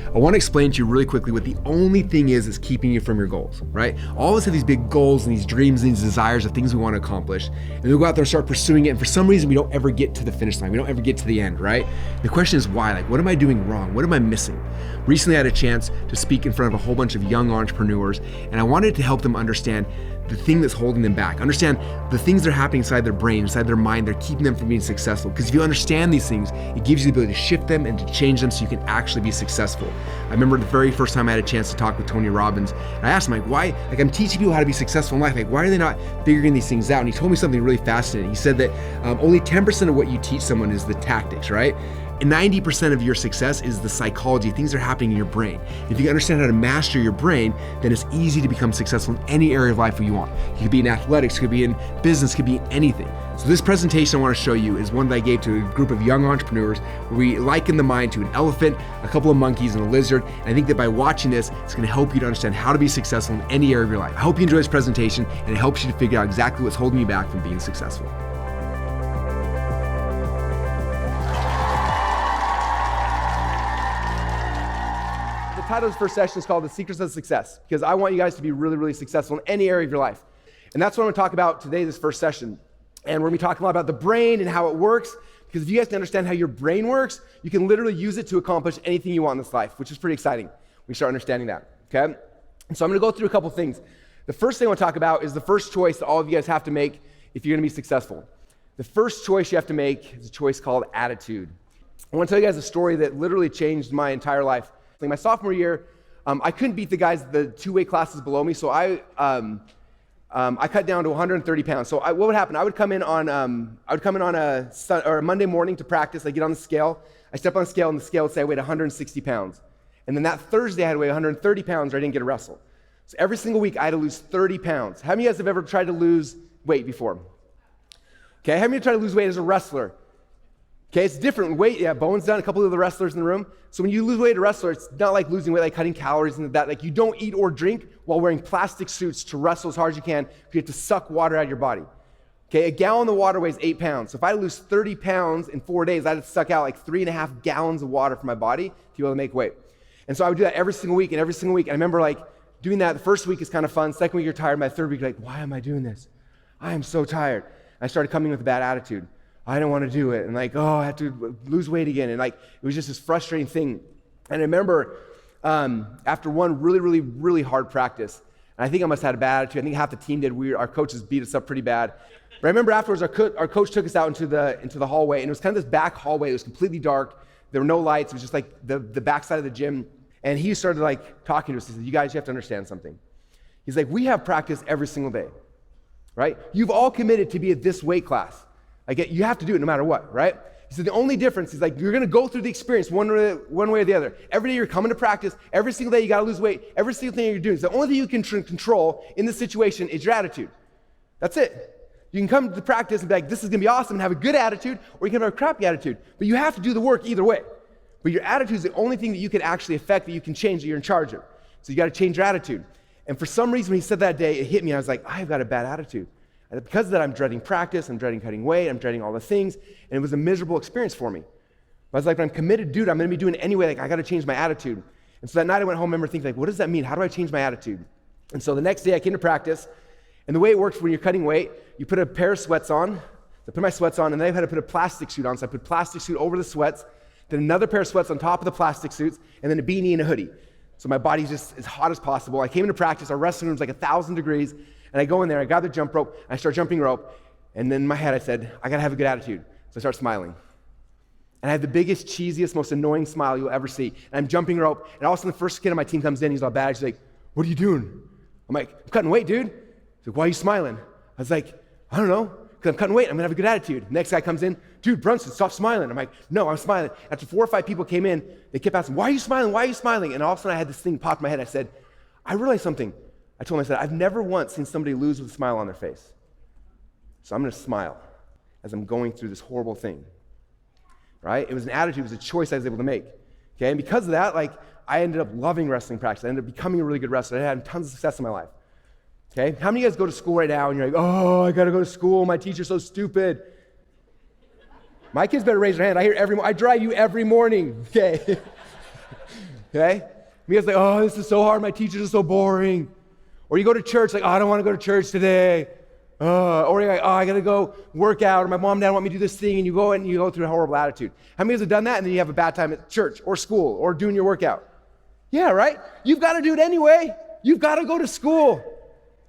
I want to explain to you really quickly what the only thing is that's keeping you from your goals, right? All of us have these big goals and these dreams and these desires of things we want to accomplish. And we go out there and start pursuing it. And for some reason, we don't ever get to the finish line. We don't ever get to the end, right? The question is why? Like, what am I doing wrong? What am I missing? Recently, I had a chance to speak in front of a whole bunch of young entrepreneurs, and I wanted to help them understand the thing that's holding them back. Understand the things that are happening inside their brain, inside their mind, they're keeping them from being successful. Because if you understand these things, it gives you the ability to shift them and to change them so you can actually be successful. I remember the very first time I had a chance to talk with Tony Robbins, and I asked him, like, why, like, I'm teaching people how to be successful in life. Like, why are they not figuring these things out? And he told me something really fascinating. He said that only 10% of what you teach someone is the tactics, right? And 90% of your success is the psychology, things that are happening in your brain. If you understand how to master your brain, then it's easy to become successful in any area of life you want. You could be in athletics, could be in business, could be in anything. So this presentation I want to show you is one that I gave to a group of young entrepreneurs where we liken the mind to an elephant, a couple of monkeys, and a lizard. And I think that by watching this, it's going to help you to understand how to be successful in any area of your life. I hope you enjoy this presentation and it helps you to figure out exactly what's holding you back from being successful. The title of this first session is called The Secrets of Success, because I want you guys to be really, really successful in any area of your life. And that's what I'm going to talk about today, this first session. And we're going to be talking a lot about the brain and how it works, because if you guys can understand how your brain works, you can literally use it to accomplish anything you want in this life, which is pretty exciting when you start understanding that, okay? And so I'm going to go through a couple things. The first thing I want to talk about is the first choice that all of you guys have to make if you're going to be successful. The first choice you have to make is a choice called attitude. I want to tell you guys a story that literally changed my entire life. Like my sophomore year, I couldn't beat the guys, the two weight classes below me, so I cut down to 130 pounds. So what would happen? I would come in on a Monday morning to practice. I get on the scale. I step on the scale, and the scale would say I weighed 160 pounds. And then that Thursday, I had to weigh 130 pounds, or I didn't get to wrestle. So every single week, I had to lose 30 pounds. How many of you guys have ever tried to lose weight before? Okay, how many of you tried to lose weight as a wrestler? Okay, it's different weight. Yeah, Bowen's done, a couple of the wrestlers in the room. So when you lose weight as a wrestler, it's not like losing weight, like cutting calories and that. Like you don't eat or drink while wearing plastic suits to wrestle as hard as you can. You have to suck water out of your body. Okay, a gallon of water weighs 8 pounds. So if I lose 30 pounds in 4 days, I had to suck out like 3.5 gallons of water from my body to be able to make weight. And so I would do that every single week and every single week. And I remember like doing that. The first week is kind of fun. Second week you're tired. My third week you're like, why am I doing this? I am so tired. And I started coming with a bad attitude. I don't want to do it. And like, oh, I have to lose weight again. And like, it was just this frustrating thing. And I remember after one really, really, really hard practice, and I think I must have had a bad attitude. I think half the team did. Our coaches beat us up pretty bad. But I remember afterwards, our coach took us out into the hallway, and it was kind of this back hallway. It was completely dark. There were no lights. It was just like the backside of the gym. And he started like talking to us. He said, you guys, you have to understand something. He's like, we have practice every single day, right? You've all committed to be at this weight class. You have to do it no matter what, right? He said the only difference is like you're going to go through the experience one way or the other. Every day you're coming to practice. Every single day you got to lose weight. Every single thing you're doing. So the only thing you can control in this situation is your attitude. That's it. You can come to practice and be like, this is going to be awesome and have a good attitude, or you can have a crappy attitude. But you have to do the work either way. But your attitude is the only thing that you can actually affect, that you can change, that you're in charge of. So you got to change your attitude. And for some reason, when he said that day, it hit me. I was like, I've got a bad attitude. And because of that, I'm dreading practice, I'm dreading cutting weight, I'm dreading all the things, and it was a miserable experience for me. But I was like, when I'm committed, dude, I'm gonna be doing it anyway, like I gotta change my attitude. And so that night I went home and remember thinking, like, what does that mean? How do I change my attitude? And so the next day I came to practice, and the way it works when you're cutting weight, you put a pair of sweats on. I put my sweats on, and then I had to put a plastic suit on, so I put plastic suit over the sweats, then another pair of sweats on top of the plastic suits, and then a beanie and a hoodie. So my body's just as hot as possible. I came into practice, our wrestling room's like 1,000 degrees, and I go in there, I grab the jump rope, and I start jumping rope, and then in my head I said, I gotta have a good attitude. So I start smiling. And I have the biggest, cheesiest, most annoying smile you'll ever see. And I'm jumping rope, and all of a sudden the first kid on my team comes in, he's all bad, he's like, what are you doing? I'm like, I'm cutting weight, dude. He's like, why are you smiling? I was like, I don't know, because I'm cutting weight, I'm gonna have a good attitude. Next guy comes in, dude, Brunson, stop smiling. I'm like, no, I'm smiling. After 4 or 5 people came in, they kept asking, why are you smiling, why are you smiling? And all of a sudden I had this thing pop in my head, I said, I realized something. I told him, I said, I've never once seen somebody lose with a smile on their face. So I'm gonna smile as I'm going through this horrible thing, right? It was an attitude, it was a choice I was able to make, okay? And because of that, like, I ended up loving wrestling practice. I ended up becoming a really good wrestler. I had tons of success in my life, okay? How many of you guys go to school right now and you're like, oh, I gotta go to school, my teacher's so stupid. My kids better raise their hand. I drive you every morning, okay? okay? You guys like, oh, this is so hard, my teachers are so boring. Or you go to church, like, oh, I don't want to go to church today. Or you're like, oh, I gotta go work out, or my mom and dad want me to do this thing, and you go and you go through a horrible attitude. How many of you have done that, and then you have a bad time at church, or school, or doing your workout? Yeah, right? You've got to do it anyway. You've got to go to school.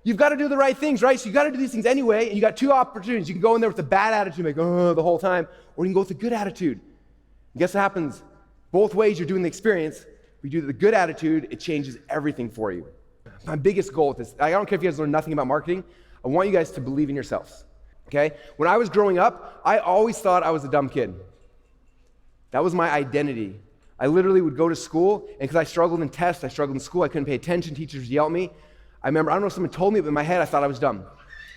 You've got to do the right things, right? So you got to do these things anyway, and you got two opportunities. You can go in there with a bad attitude, like, oh, the whole time, or you can go with a good attitude. And guess what happens? Both ways you're doing the experience. We do the good attitude, it changes everything for you. My biggest goal with this, I don't care if you guys learn nothing about marketing, I want you guys to believe in yourselves, okay? When I was growing up, I always thought I was a dumb kid. That was my identity. I literally would go to school, and because I struggled in tests, I struggled in school, I couldn't pay attention, teachers yelled at me. I remember, I don't know if someone told me, but in my head, I thought I was dumb.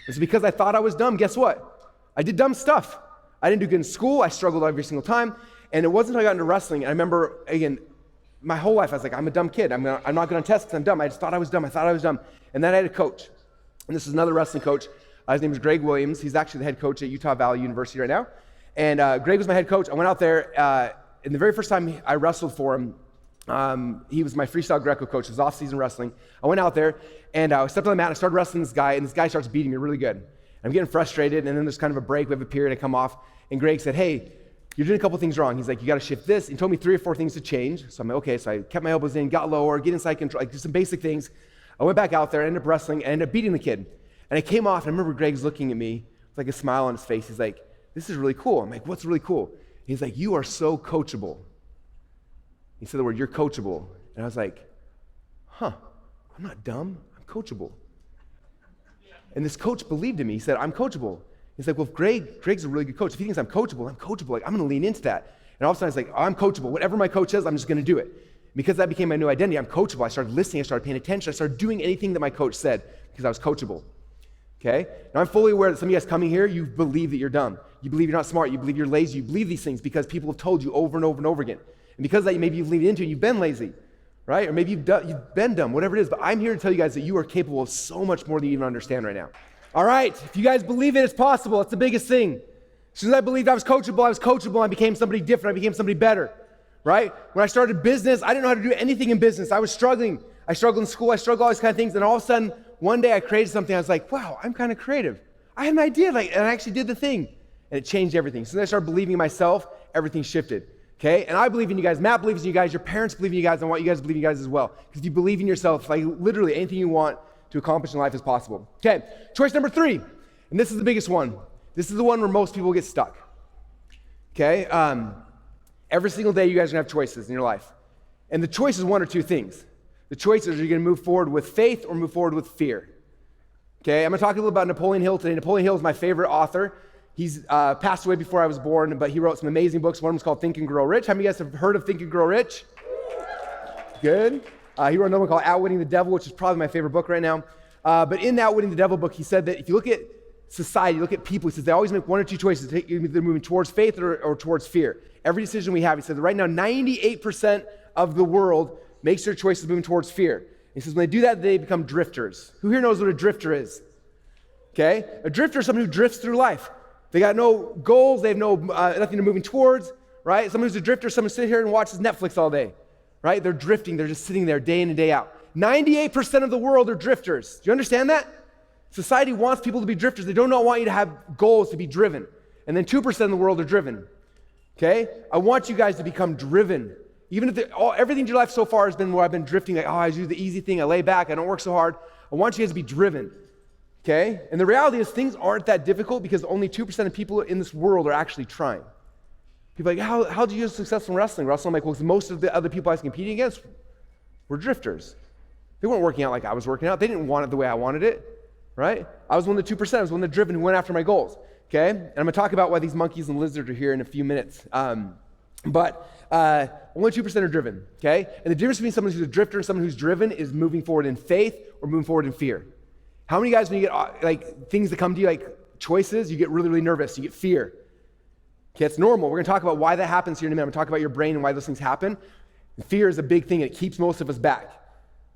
It's because I thought I was dumb, guess what? I did dumb stuff. I didn't do good in school, I struggled every single time, and it wasn't until I got into wrestling, and I remember, again, my whole life, I was like, I'm a dumb kid. I'm not good on tests because I'm dumb. I just thought I was dumb. And then I had a coach. And this is another wrestling coach. His name is Greg Williams. He's actually the head coach at Utah Valley University right now. And Greg was my head coach. I went out there, and the very first time I wrestled for him, he was my freestyle Greco coach. It was off-season wrestling. I went out there, and I stepped on the mat, and I started wrestling this guy, and this guy starts beating me really good. I'm getting frustrated, and then there's kind of a break. We have a period. I come off, and Greg said, hey, you're doing a couple things wrong. He's like, you got to shift this. He told me 3 or 4 things to change. So I'm like, okay. So I kept my elbows in, got lower, get inside control, like just some basic things. I went back out there, ended up wrestling, and ended up beating the kid. And I came off, and I remember Greg's looking at me with like a smile on his face. He's like, this is really cool. I'm like, what's really cool? He's like, you are so coachable. He said the word, you're coachable. And I was like, huh, I'm not dumb. I'm coachable. And this coach believed in me. He said, I'm coachable. He's like, well, if Greg's a really good coach. If he thinks I'm coachable, Like, I'm going to lean into that. And all of a sudden, I was like, oh, I'm coachable. Whatever my coach says, I'm just going to do it. Because that became my new identity, I'm coachable. I started listening. I started paying attention. I started doing anything that my coach said because I was coachable. Okay? Now, I'm fully aware that some of you guys coming here, you believe that you're dumb. You believe you're not smart. You believe you're lazy. You believe these things because people have told you over and over and over again. And because of that, maybe you've leaned into it, you've been lazy, right? Or maybe you've been dumb, whatever it is. But I'm here to tell you guys that you are capable of so much more than you even understand right now. All right, if you guys believe it, it's possible. It's the biggest thing. As soon as I believed I was coachable, I became somebody different. I became somebody better, right? When I started business, I didn't know how to do anything in business. I was struggling. I struggled in school. I struggled all these kind of things. And all of a sudden, one day I created something. I was like, wow, I'm kind of creative. I had an idea, and I actually did the thing. And it changed everything. As soon as I started believing in myself, everything shifted, okay? And I believe in you guys. Matt believes in you guys. Your parents believe in you guys. I want you guys to believe in you guys as well. Because if you believe in yourself, like literally anything you want to accomplish in life is possible. Okay, choice number 3. And this is the biggest one. This is the one where most people get stuck. Okay? Every single day you guys are going to have choices in your life. And the choice is one or two things. The choice is, are you going to move forward with faith or move forward with fear? Okay? I'm going to talk a little about Napoleon Hill today. Napoleon Hill is my favorite author. He's passed away before I was born, but he wrote some amazing books. One of them is called Think and Grow Rich. How many of you guys have heard of Think and Grow Rich? Good. He wrote another one called Outwitting the Devil, which is probably my favorite book right now. But in the Outwitting the Devil book, he said that if you look at society, look at people, he says they always make one or two choices. They're moving towards faith or towards fear. Every decision we have, he says, right now, 98% of the world makes their choices moving towards fear. He says when they do that, they become drifters. Who here knows what a drifter is? Okay? A drifter is someone who drifts through life. They got no goals, they have no nothing they're moving towards, right? Someone who's a drifter, someone who sits here and watches Netflix all day, right? They're drifting, they're just sitting there day in and day out. 98% of the world are drifters. Do you understand that? Society wants people to be drifters. They do not want you to have goals to be driven. And then 2% of the world are driven. Okay? I want you guys to become driven. Even if everything in your life so far has been where I've been drifting, like, oh, I do the easy thing, I lay back, I don't work so hard. I want you guys to be driven. Okay? And the reality is things aren't that difficult because only 2% of people in this world are actually trying. People are like, how do you get successful in wrestling? I'm like, well, because most of the other people I was competing against were drifters. They weren't working out like I was working out. They didn't want it the way I wanted it, right? I was one of the 2%. I was one of the driven who went after my goals, okay? And I'm going to talk about why these monkeys and lizards are here in a few minutes. But only 2% are driven, okay? And the difference between someone who's a drifter and someone who's driven is moving forward in faith or moving forward in fear. How many guys, when you get like things that come to you, like choices, you get really, really nervous, you get fear? Okay, it's normal. We're going to talk about why that happens here in a minute. I'm going to talk about your brain and why those things happen. And fear is a big thing. It keeps most of us back,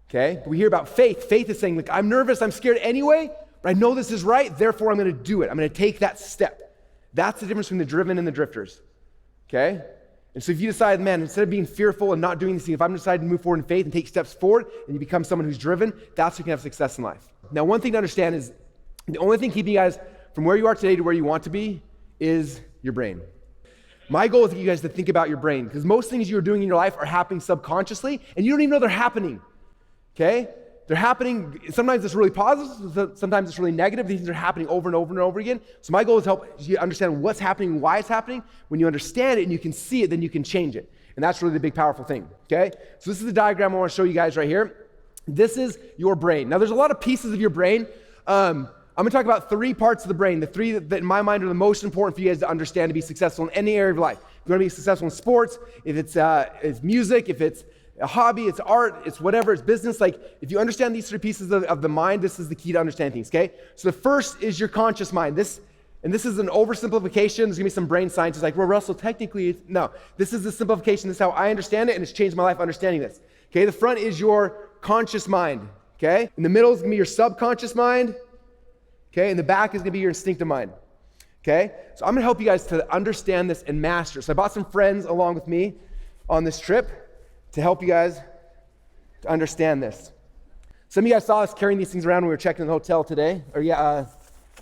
okay? But we hear about faith. Faith is saying, like, I'm nervous, I'm scared anyway, but I know this is right, therefore I'm going to do it. I'm going to take that step. That's the difference between the driven and the drifters, okay? And so if you decide, man, instead of being fearful and not doing these things, if I'm deciding to move forward in faith and take steps forward and you become someone who's driven, that's when you can have success in life. Now, one thing to understand is the only thing keeping you guys from where you are today to where you want to be is your brain. My goal is to get you guys to think about your brain, because most things you're doing in your life are happening subconsciously and you don't even know they're happening, okay? They're happening, sometimes it's really positive, sometimes it's really negative. These things are happening over and over and over again. So my goal is to help you understand what's happening, why it's happening. When you understand it and you can see it, then you can change it. And that's really the big, powerful thing, okay? So this is the diagram I want to show you guys right here. This is your brain. Now there's a lot of pieces of your brain. I'm gonna talk about 3 parts of the brain, the 3 that in my mind are the most important for you guys to understand to be successful in any area of your life. If you wanna be successful in sports, if it's music, if it's a hobby, it's art, it's whatever, it's business. Like, if you understand these 3 pieces of the mind, this is the key to understand things, okay? So the first is your conscious mind. This is an oversimplification. There's gonna be some brain scientists like, well, Russell, technically, no. This is the simplification. This is how I understand it, and it's changed my life understanding this. Okay, the front is your conscious mind, okay? In the middle is gonna be your subconscious mind, okay? In the back is gonna be your instinctive mind, okay? So I'm gonna help you guys to understand this and master. So I brought some friends along with me on this trip to help you guys to understand this. Some of you guys saw us carrying these things around when we were checking in the hotel today, or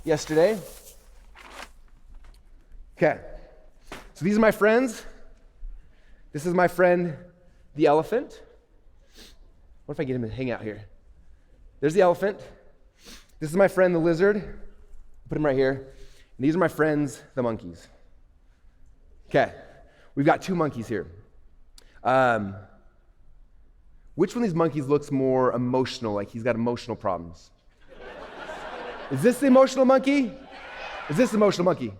yesterday. Okay, so these are my friends. This is my friend, the elephant. What if I get him to hang out here? There's the elephant. This is my friend, the lizard. Put him right here. And these are my friends, the monkeys. Okay, we've got 2 monkeys here. Which one of these monkeys looks more emotional, like he's got emotional problems? Is this the emotional monkey? Is this the emotional monkey?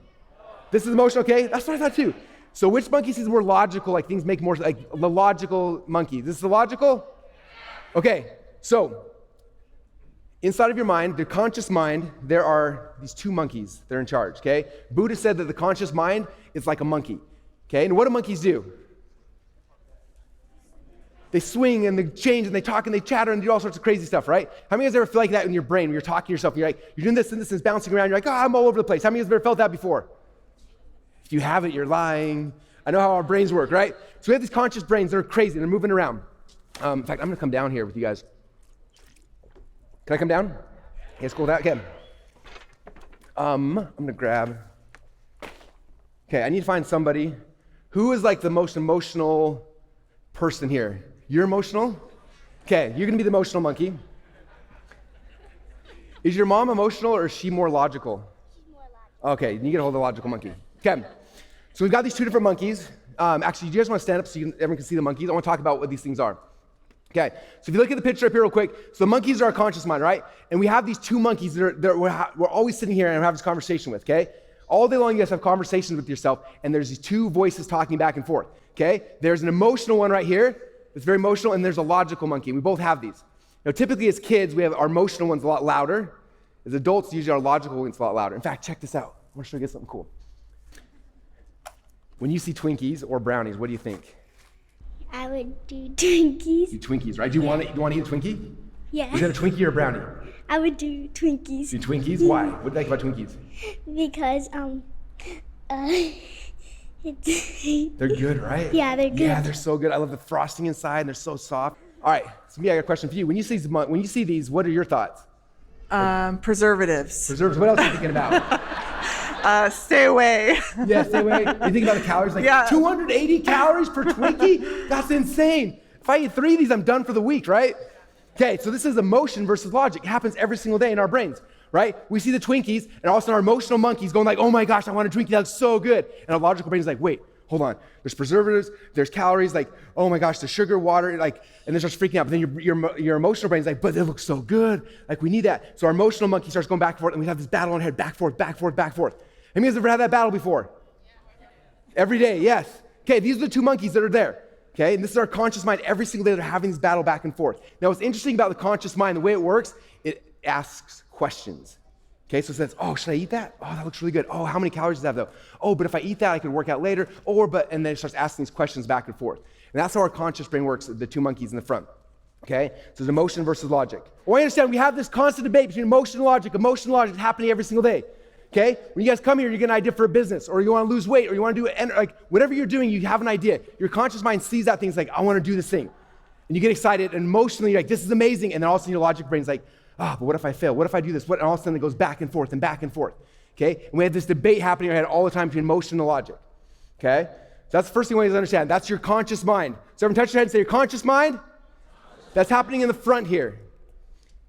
This is emotional, okay? That's what I thought too. So which monkey seems more logical, like things make more, like the logical monkey? This is the logical? Okay, so inside of your mind, the conscious mind, there are these 2 monkeys that are in charge, okay? Buddha said that the conscious mind is like a monkey, okay? And what do monkeys do? They swing and they change and they talk and they chatter and do all sorts of crazy stuff, right? How many of you guys ever feel like that in your brain when you're talking to yourself and you're doing this and this and it's bouncing around, you're like, oh, I'm all over the place. How many of you have ever felt that before? If you haven't, you're lying. I know how our brains work, right? So we have these conscious brains that are crazy, they're moving around. In fact, I'm gonna come down here with you guys. Can I come down? Yes, go down, okay. I'm gonna grab, okay, I need to find somebody who is like the most emotional person here. You're emotional? Okay, you're gonna be the emotional monkey. Is your mom emotional or is she more logical? She's more logical. Okay, you get a hold of the logical monkey. Okay, so we've got these 2 different monkeys. Actually, do you guys wanna stand up so everyone can see the monkeys? I wanna talk about what these things are. Okay, so if you look at the picture up here real quick, so the monkeys are our conscious mind, right? And we have these 2 monkeys that we're always sitting here and having this conversation with, okay? All day long you guys have conversations with yourself and there's these 2 voices talking back and forth, okay? There's an emotional one right here. It's very emotional, and there's a logical monkey. We both have these. Now, typically as kids, we have our emotional ones a lot louder. As adults, usually our logical ones a lot louder. In fact, check this out. I want to show you guys something cool. When you see Twinkies or brownies, what do you think? I would do Twinkies. Do Twinkies, right? Do you want to eat a Twinkie? Yeah. Is that a Twinkie or a brownie? I would do Twinkies. Do Twinkies? Why? What do you like about Twinkies? Because They're good, right? Yeah, they're good. Yeah, they're so good. I love the frosting inside, and they're so soft. All right, so me, I got a question for you. When you see these, what are your thoughts? Preservatives. Preservatives. What else are you thinking about? Stay away. Yeah, stay away. You think about the calories, like Yeah. 280 calories per Twinkie? That's insane. If I eat 3 of these, I'm done for the week, right? Okay, so this is emotion versus logic. It happens every single day in our brains, right? We see the Twinkies, and all of a sudden our emotional monkey's going like, oh my gosh, I want a Twinkie, that looks so good. And our logical brain's like, wait, hold on. There's preservatives, there's calories, like, oh my gosh, there's sugar, water, like, and then starts freaking out. But then your emotional brain's like, but it looks so good. Like, we need that. So our emotional monkey starts going back and forth, and we have this battle in our head, back, forth, back, forth, back, forth. Have you guys ever had that battle before? Every day, yes. Okay, these are the 2 monkeys that are there. Okay, and this is our conscious mind. Every single day they're having this battle back and forth. Now, what's interesting about the conscious mind, the way it works, it asks questions. Okay, so it says, oh, should I eat that? Oh, that looks really good. Oh, how many calories does that have though? Oh, but if I eat that, I could work out later. And then it starts asking these questions back and forth. And that's how our conscious brain works, the 2 monkeys in the front. Okay, so it's emotion versus logic. Well, I understand we have this constant debate between emotion and logic happening every single day. Okay? When you guys come here, you get an idea for a business, or you want to lose weight, or you want to do it, like whatever you're doing, you have an idea. Your conscious mind sees that thing, it's like, I want to do this thing. And you get excited, and emotionally, you're like, this is amazing. And then all of a sudden, your logic brain's like, but what if I fail? What if I do this? What? And all of a sudden, it goes back and forth and back and forth. Okay? And we have this debate happening in our head all the time between emotion and logic. Okay? So that's the first thing we need to understand. That's your conscious mind. So everyone touch your head and say, your conscious mind? That's happening in the front here.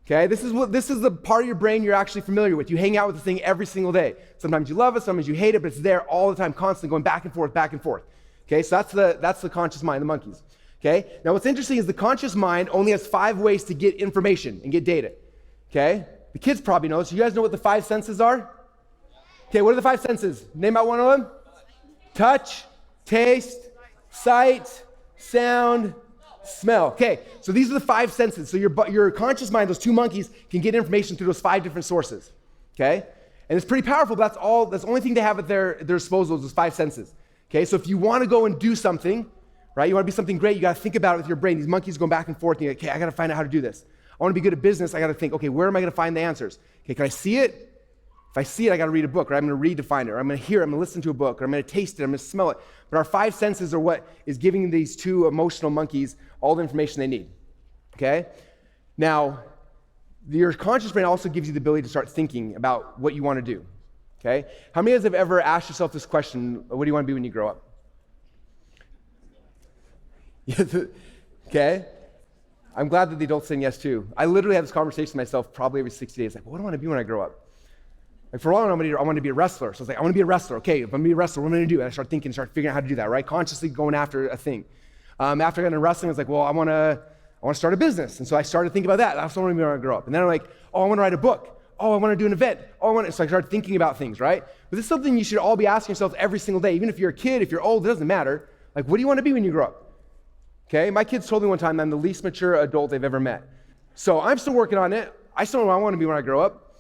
Okay, this is the part of your brain you're actually familiar with. You hang out with this thing every single day. Sometimes you love it, sometimes you hate it, but it's there all the time, constantly going back and forth, back and forth. Okay, so that's the conscious mind, the monkeys. Okay, now what's interesting is the conscious mind only has 5 ways to get information and get data. Okay, the kids probably know this. You guys know what the 5 senses are? Okay, what are the 5 senses? Name out one of them. Touch, taste, sight, sound, smell. Okay, so these are the 5 senses. So your conscious mind, those 2 monkeys, can get information through those 5 different sources. Okay, and it's pretty powerful. But that's the only thing they have at their disposal is those 5 senses. Okay, so if you want to go and do something, right? You want to be something great. You got to think about it with your brain. These monkeys going back and forth. And you're like, okay, I got to find out how to do this. I want to be good at business. I got to think, okay, where am I going to find the answers? Okay, can I see it? If I see it, I got to read a book, or I'm going to read to find it, or I'm going to hear it, I'm going to listen to a book, or I'm going to taste it, I'm going to smell it. But our 5 senses are what is giving these 2 emotional monkeys all the information they need. Okay? Now, your conscious brain also gives you the ability to start thinking about what you want to do. Okay? How many of you have ever asked yourself this question, what do you want to be when you grow up? Okay? I'm glad that the adults saying yes too. I literally have this conversation with myself probably every 60 days, like, what do I want to be when I grow up? Like for a while, I wanted to be a wrestler. So I was like, I want to be a wrestler. Okay, if I'm going to be a wrestler, what am I going to do? And I started thinking, start figuring out how to do that, right? Consciously going after a thing. After I got into wrestling, I was like, well, I want to start a business. And so I started thinking about that. That's what I want to be when I grow up. And then I'm like, oh, I want to write a book. Oh, I want to do an event. So I started thinking about things, right? But this is something you should all be asking yourselves every single day. Even if you're a kid, if you're old, it doesn't matter. Like, what do you want to be when you grow up? Okay, my kids told me one time I'm the least mature adult they've ever met. So I'm still working on it. I still know what I want to be when I grow up.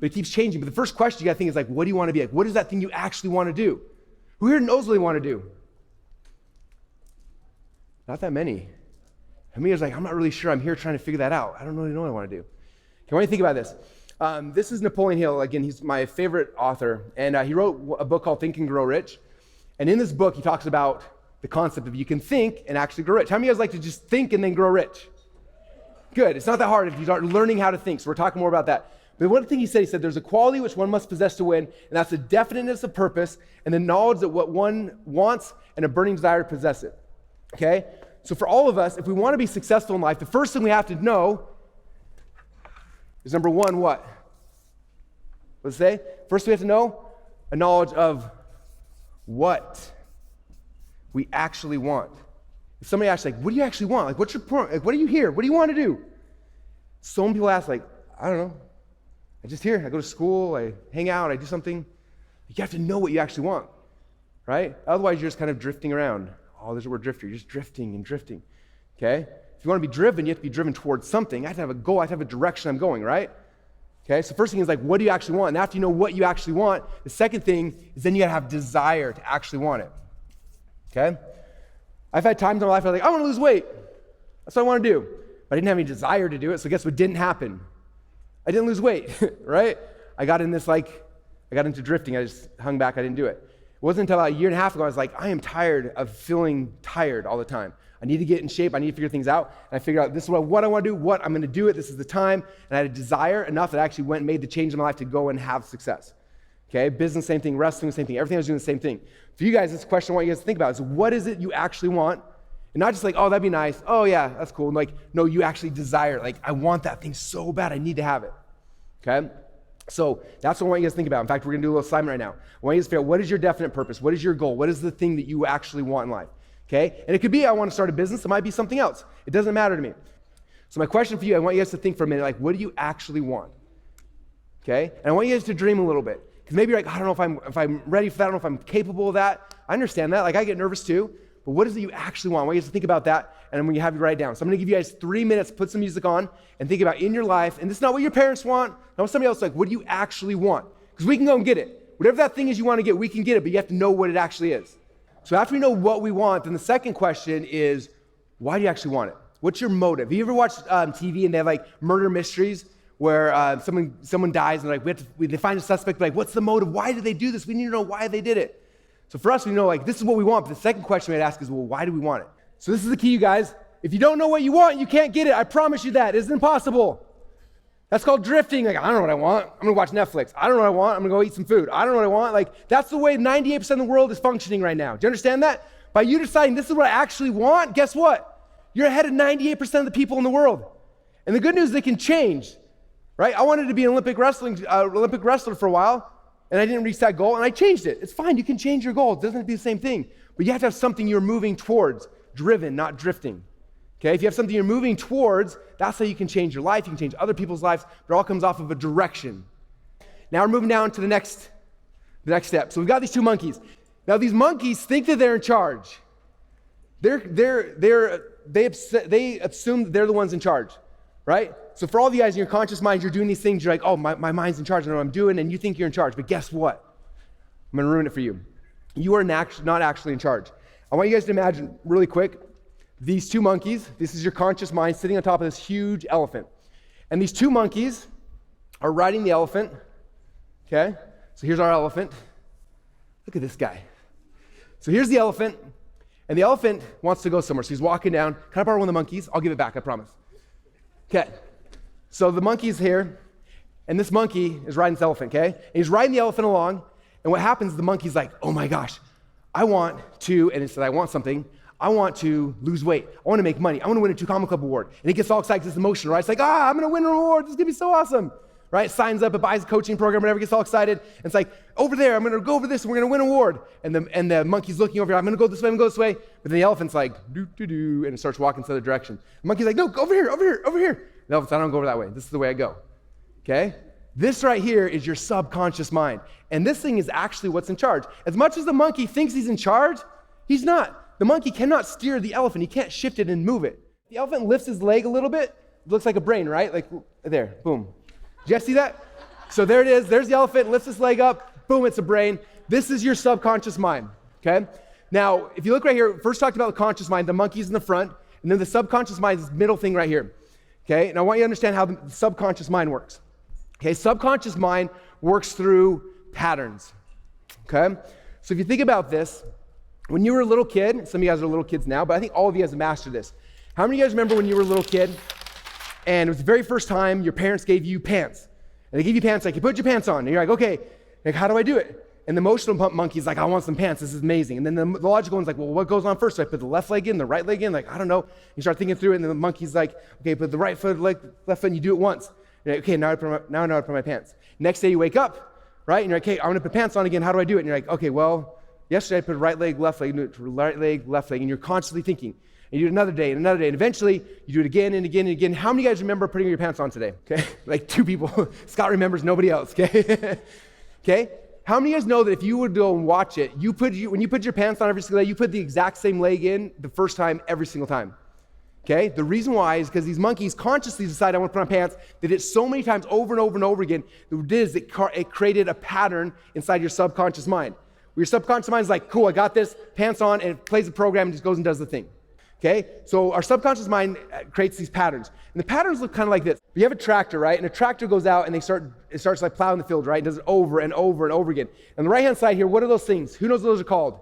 But it keeps changing. But the first question you got to think is like, what do you want to be? Like, what is that thing you actually want to do? Who here knows what they want to do? Not that many. How many is like, I'm not really sure. I'm here trying to figure that out. I don't really know what I want to do. Okay, what do you think about this? This is Napoleon Hill. Again, he's my favorite author. And he wrote a book called Think and Grow Rich. And in this book, he talks about the concept of you can think and actually grow rich. How many of you guys like to just think and then grow rich? Good. It's not that hard if you start learning how to think. So we're talking more about that. But one thing he said, there's a quality which one must possess to win, and that's the definiteness of purpose and the knowledge that what one wants and a burning desire to possess it. Okay? So for all of us, if we want to be successful in life, the first thing we have to know is number 1, what? What does it say? First we have to know a knowledge of what we actually want. If somebody asks, like, what do you actually want? Like, what's your point? Like, what are you here? What do you want to do? So many people ask, like, I don't know. I just here. I go to school. I hang out. I do something. You have to know what you actually want, right? Otherwise, you're just kind of drifting around. Oh, there's the word drifter. You're just drifting and drifting, okay? If you want to be driven, you have to be driven towards something. I have to have a goal. I have to have a direction I'm going, right? Okay, so first thing is like, what do you actually want? And after you know what you actually want, the second thing is then you got to have desire to actually want it. Okay? I've had times in my life where I'm like, I want to lose weight. That's what I want to do. But I didn't have any desire to do it, so guess what didn't happen? I didn't lose weight, right? I got into drifting. I just hung back. I didn't do it. It wasn't until about a year and a half ago I was like, I am tired of feeling tired all the time. I need to get in shape. I need to figure things out. And I figured out this is what I want to do, what I'm going to do it. This is the time. And I had a desire enough that I actually went and made the change in my life to go and have success. Okay, business, same thing, wrestling, same thing, everything I was doing the same thing. For you guys, this question I want you guys to think about is what is it you actually want? And not just like, oh, that'd be nice. Oh, yeah, that's cool. And like, no, you actually desire, like, I want that thing so bad, I need to have it. Okay? So that's what I want you guys to think about. In fact, we're going to do a little assignment right now. I want you guys to figure out what is your definite purpose? What is your goal? What is the thing that you actually want in life? Okay? And it could be I want to start a business. It might be something else. It doesn't matter to me. So my question for you, I want you guys to think for a minute, like, what do you actually want? Okay? And I want you guys to dream a little bit. Because maybe you're like, I don't know if I'm ready for that. I don't know if I'm capable of that. I understand that. Like, I get nervous too. But what is it you actually want? I want you guys to think about that, and I'm going to have you write it down. So I'm going to give you guys 3 minutes, put some music on, and think about in your life, and this is not what your parents want, not what somebody else like, what do you actually want? Because we can go and get it. Whatever that thing is you want to get, we can get it, but you have to know what it actually is. So after we know what we want, then the second question is, why do you actually want it? What's your motive? Have you ever watched TV and they have like murder mysteries where someone dies and like they find a suspect, like what's the motive? Why did they do this? We need to know why they did it. So for us, we know like this is what we want, but the second question we'd ask is, well, why do we want it? So this is the key, you guys. If you don't know what you want, you can't get it. I promise you that. It's impossible. That's called drifting. Like, I don't know what I want. I'm gonna watch Netflix. I don't know what I want. I'm gonna go eat some food. I don't know what I want. Like, that's the way 98% of the world is functioning right now. Do you understand that? By you deciding this is what I actually want, guess what? You're ahead of 98% of the people in the world. And the good news is they can change, right? I wanted to be an Olympic wrestler for a while, and I didn't reach that goal, and I changed it. It's fine. You can change your goal. It doesn't have to be the same thing. But you have to have something you're moving towards, driven, not drifting. Okay, if you have something you're moving towards, that's how you can change your life, you can change other people's lives, but it all comes off of a direction. Now we're moving down to the next step. So we've got these two monkeys. Now these monkeys think that they're in charge. They assume that they're the ones in charge, right? So for all of you guys in your conscious minds, you're doing these things, you're like, oh, my mind's in charge, I know what I'm doing, and you think you're in charge, but guess what? I'm gonna ruin it for you. You are not actually in charge. I want you guys to imagine really quick, these two monkeys, this is your conscious mind sitting on top of this huge elephant. And these two monkeys are riding the elephant, okay? So here's our elephant. Look at this guy. So here's the elephant, and the elephant wants to go somewhere. So he's walking down. Can I borrow one of the monkeys? I'll give it back, I promise. Okay, so the monkey's here, and this monkey is riding this elephant, okay? And he's riding the elephant along, and what happens, the monkey's like, oh my gosh, I want to, and it said, I want something. I want to lose weight. I want to make money. I want to win a 2 Comma Club award. And he gets all excited because it's emotional, right? It's like, I'm going to win an award. This is going to be so awesome, right? Signs up, it buys a coaching program, whatever, gets all excited. And it's like, over there, I'm going to go over this, and we're going to win an award. And the monkey's looking over here. I'm going to go this way, I'm going to go this way. But then the elephant's like, do, and it starts walking the other direction. The monkey's like, no, go over here, over here, over here. The elephant's, I don't go over that way. This is the way I go, okay? This right here is your subconscious mind. And this thing is actually what's in charge. As much as the monkey thinks he's in charge, he's not. The monkey cannot steer the elephant. He can't shift it and move it. The elephant lifts his leg a little bit. It looks like a brain, right? Like there, boom. Did you guys see that? So there it is. There's the elephant, lifts his leg up. Boom, it's a brain. This is your subconscious mind, okay? Now, if you look right here, first talked about the conscious mind. The monkey's in the front, and then the subconscious mind is this middle thing right here, okay? And I want you to understand how the subconscious mind works. Okay, subconscious mind works through patterns, okay? So if you think about this, when you were a little kid, some of you guys are little kids now, but I think all of you guys have mastered this. How many of you guys remember when you were a little kid and it was the very first time your parents gave you pants? And they give you pants, like, you put your pants on. And you're like, okay, like, how do I do it? And the emotional monkey's like, I want some pants, this is amazing. And then the logical one's like, well, what goes on first? So I put the left leg in, the right leg in, like, I don't know. You start thinking through it, and then the monkey's like, okay, put the right foot, left foot, and you do it once. You're like, okay, now I know how to put my pants. Next day you wake up, right? And you're like, okay, I'm gonna put pants on again, how do I do it? And you're like, okay, well, yesterday I put right leg, left leg, right leg, left leg, and you're constantly thinking. And you do it another day, and eventually you do it again and again and again. How many of you guys remember putting your pants on today? Okay, like 2 people. Scott remembers, nobody else, okay? Okay, how many of you guys know that if you would go and watch it, when you put your pants on every single day, you put the exact same leg in the first time every single time? Okay, the reason why is because these monkeys consciously decide I want to put on pants. They did it so many times over and over and over again. What it did is it created a pattern inside your subconscious mind. Your subconscious mind is like, cool, I got this, pants on, and it plays the program and just goes and does the thing. Okay? So our subconscious mind creates these patterns. And the patterns look kind of like this. You have a tractor, right? And a tractor goes out and it starts like plowing the field, right? It does it over and over and over again. On the right-hand side here, what are those things? Who knows what those are called?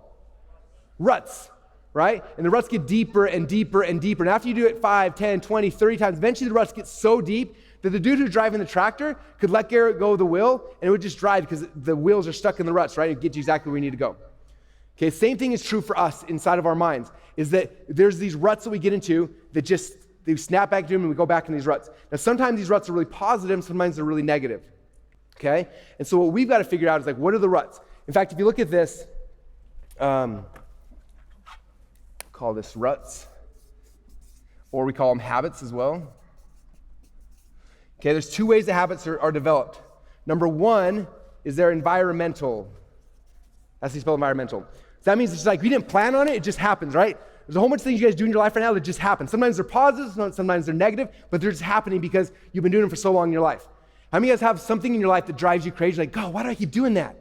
Ruts, right? And the ruts get deeper and deeper and deeper. And after you do it 5, 10, 20, 30 times, eventually the ruts get so deep that the dude who's driving the tractor could let go of the wheel and it would just drive because the wheels are stuck in the ruts, right? It gets you exactly where you need to go. Okay, same thing is true for us inside of our minds, is that there's these ruts that we get into that they snap back to them and we go back in these ruts. Now, sometimes these ruts are really positive, sometimes they're really negative, okay? And so what we've got to figure out is like, what are the ruts? In fact, if you look at this, call this ruts, or we call them habits as well. Okay, there's 2 ways that habits are developed. Number 1 is they're environmental. That's how you spell environmental. So that means it's like, we didn't plan on it just happens, right? There's a whole bunch of things you guys do in your life right now that just happen. Sometimes they're positive, sometimes they're negative, but they're just happening because you've been doing them for so long in your life. How many of you guys have something in your life that drives you crazy? Like, God, why do I keep doing that?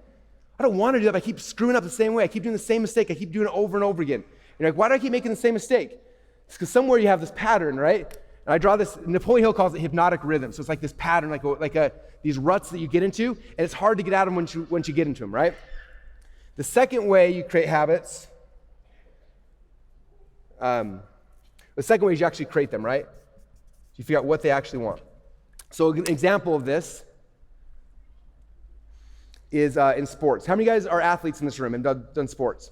I don't want to do that, but I keep screwing up the same way. I keep doing the same mistake. I keep doing it over and over again. You're like, why do I keep making the same mistake? It's because somewhere you have this pattern, right? And I draw this, Napoleon Hill calls it hypnotic rhythm. So it's like this pattern, these ruts that you get into, and it's hard to get out of them once you get into them, right? The second way you create habits, the second way is you actually create them, right? You figure out what they actually want. So an example of this is in sports. How many of you guys are athletes in this room and done sports?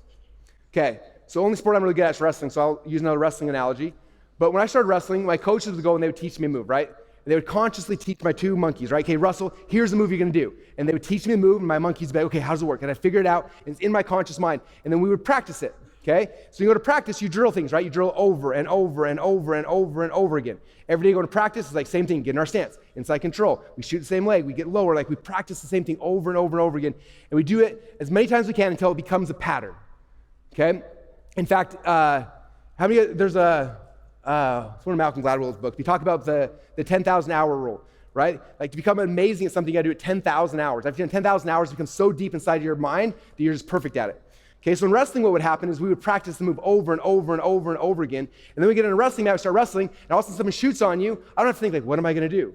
Okay, so only sport I'm really good at is wrestling, so I'll use another wrestling analogy. But when I started wrestling, my coaches would go and they would teach me a move, right? And they would consciously teach my two monkeys, right? Okay, Russell, here's the move you're gonna do. And they would teach me the move, and my monkeys would be like, okay, how does it work? And I figure it out, and it's in my conscious mind. And then we would practice it, okay? So you go to practice, you drill things, right? You drill over and over and over and over and over again. Every day you go to practice, it's like same thing, get in our stance, inside control. We shoot the same leg, we get lower, like we practice the same thing over and over and over again. And we do it as many times as we can until it becomes a pattern, okay? In fact, there's it's one of Malcolm Gladwell's books. We talk about the 10,000 hour rule, right? Like to become amazing at something, you gotta do it 10,000 hours. After you've done 10,000 hours, it becomes so deep inside your mind that you're just perfect at it. Okay, so in wrestling, what would happen is we would practice the move over and over and over and over again. And then we get in a wrestling match, start wrestling, and all of a sudden someone shoots on you. I don't have to think like, what am I gonna do?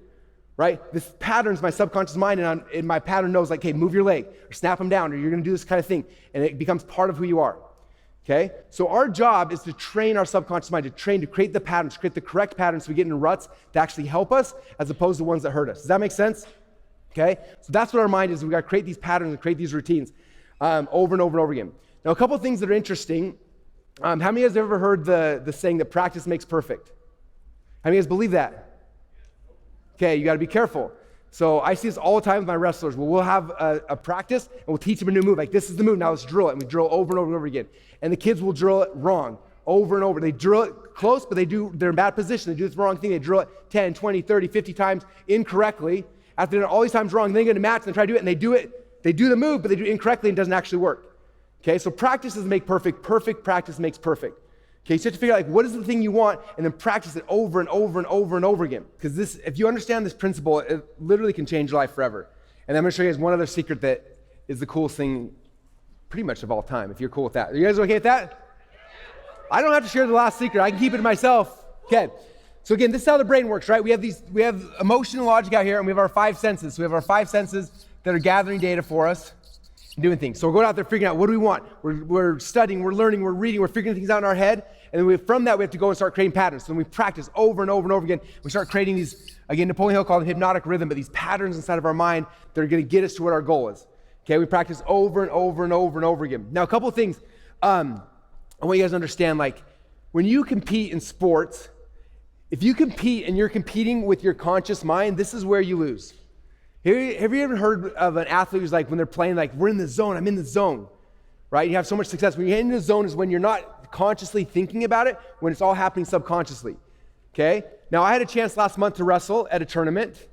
Right? This pattern's my subconscious mind, and my pattern knows like, hey, move your leg, or snap them down, or you're gonna do this kind of thing. And it becomes part of who you are. Okay? So our job is to train our subconscious mind, to create the patterns, create the correct patterns so we get into ruts that actually help us as opposed to ones that hurt us. Does that make sense? Okay? So that's what our mind is. We gotta create these patterns and create these routines over and over and over again. Now, a couple of things that are interesting. How many of you guys have ever heard the saying that practice makes perfect? How many of you guys believe that? Okay, you gotta be careful. So I see this all the time with my wrestlers. We'll have a practice and we'll teach them a new move. Like, this is the move, now let's drill it. And we drill over and over and over again. And the kids will drill it wrong, over and over. They drill it close, but they're in bad position. They do the wrong thing. They drill it 10, 20, 30, 50 times incorrectly. After they're all these times wrong, then they get a match and they try to do it, and they do the move, but they do it incorrectly and it doesn't actually work. Okay, so practices make perfect. Perfect practice makes perfect. Okay, so you have to figure out like what is the thing you want and then practice it over and over and over and over again. Because if you understand this principle, it literally can change your life forever. And I'm gonna show you guys one other secret that is the coolest thing pretty much of all time, if you're cool with that. Are you guys okay with that? I don't have to share the last secret, I can keep it to myself. Okay, so again, this is how the brain works, right? We have emotion and logic out here, and we have our five senses. So we have our five senses that are gathering data for us. Doing things. So we're going out there figuring out what do we want. We're studying, we're learning, we're reading, we're figuring things out in our head. And then from that, we have to go and start creating patterns. So then we practice over and over and over again. We start creating these, again, Napoleon Hill called them hypnotic rhythm, but these patterns inside of our mind that are going to get us to what our goal is. Okay, we practice over and over and over and over again. Now, a couple of things I want you guys to understand, like when you compete in sports, if you compete and you're competing with your conscious mind, this is where you lose. Have you ever heard of an athlete who's like, when they're playing, like, we're in the zone, I'm in the zone, right? You have so much success. When you're in the zone is when you're not consciously thinking about it, when it's all happening subconsciously, okay? Now, I had a chance last month to wrestle at a tournament,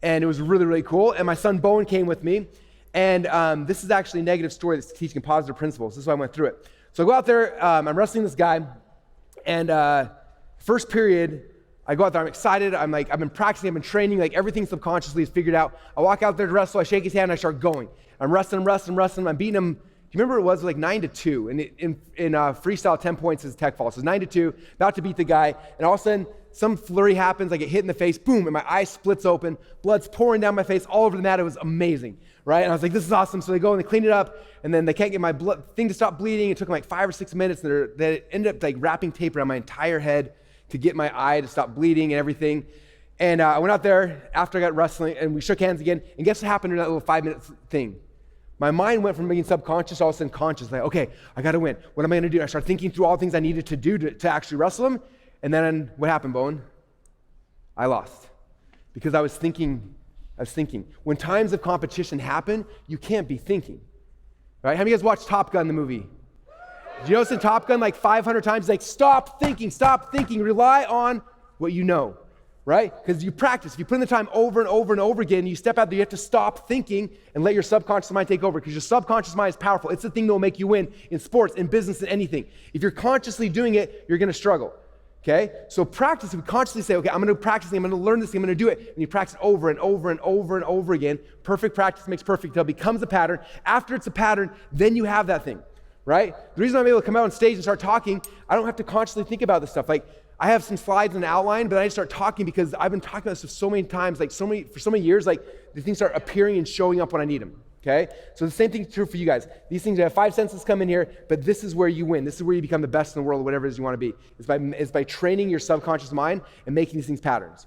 and it was really, really cool. And my son Bowen came with me, and this is actually a negative story that's teaching positive principles. This is why I went through it. So I go out there, I'm wrestling this guy, and first period, I go out there, I'm excited, I've been practicing, I've been training, like everything subconsciously is figured out. I walk out there to wrestle, I shake his hand, and I start going. I'm wrestling, I'm beating him. Do you remember it was like 9-2? And in freestyle, 10 points is tech fall. So it's 9-2, about to beat the guy, and all of a sudden, some flurry happens, I get hit in the face, boom, and my eye splits open, blood's pouring down my face all over the mat. It was amazing, right? And I was like, this is awesome. So they go and they clean it up, and then they can't get my blood thing to stop bleeding. It took them like 5 or 6 minutes, and they ended up like wrapping tape around my entire head to get my eye to stop bleeding and everything. And I went out there after I got wrestling, and we shook hands again, and guess what happened in that little 5-minute thing? My mind went from being subconscious all of a sudden conscious, like, okay, I gotta win. What am I gonna do? I started thinking through all the things I needed to do to actually wrestle him, and then what happened, Bowen? I lost. Because I was thinking. When times of competition happen, you can't be thinking, right? How many of you guys watched Top Gun, the movie? Did you notice in Top Gun like 500 times, like, stop thinking, rely on what you know, right? Because you practice. If you put in the time over and over and over again, you step out there, you have to stop thinking and let your subconscious mind take over, because your subconscious mind is powerful. It's the thing that will make you win in sports, in business, in anything. If you're consciously doing it, you're gonna struggle, okay? So practice, we consciously say, okay, I'm gonna practice, I'm gonna learn this, I'm gonna do it, and you practice over and over and over and over again. Perfect practice makes perfect until it becomes a pattern. After it's a pattern, then you have that thing. Right? The reason I'm able to come out on stage and start talking, I don't have to consciously think about this stuff. Like, I have some slides and an outline, but I just start talking because I've been talking about this so many times, for so many years, the things start appearing and showing up when I need them, okay? So the same thing is true for you guys. These things, you have 5 senses come in here, but this is where you win. This is where you become the best in the world, whatever it is you want to be. It's by training your subconscious mind and making these things patterns.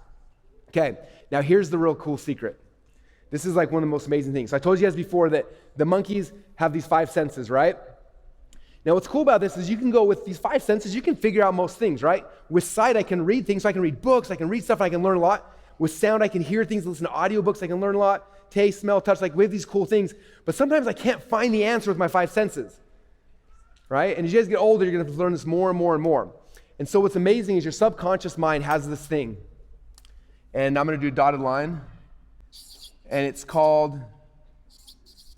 Okay, now here's the real cool secret. This is like one of the most amazing things. So I told you guys before that the monkeys have these 5 senses, right? Now what's cool about this is you can go with these 5 senses, you can figure out most things, right? With sight, I can read things, so I can read books, I can read stuff, and I can learn a lot. With sound, I can hear things, listen to audiobooks, I can learn a lot. Taste, smell, touch, we have these cool things. But sometimes I can't find the answer with my 5 senses, right? And as you guys get older, you're gonna have to learn this more and more and more. And so what's amazing is your subconscious mind has this thing. And I'm gonna do a dotted line. And it's called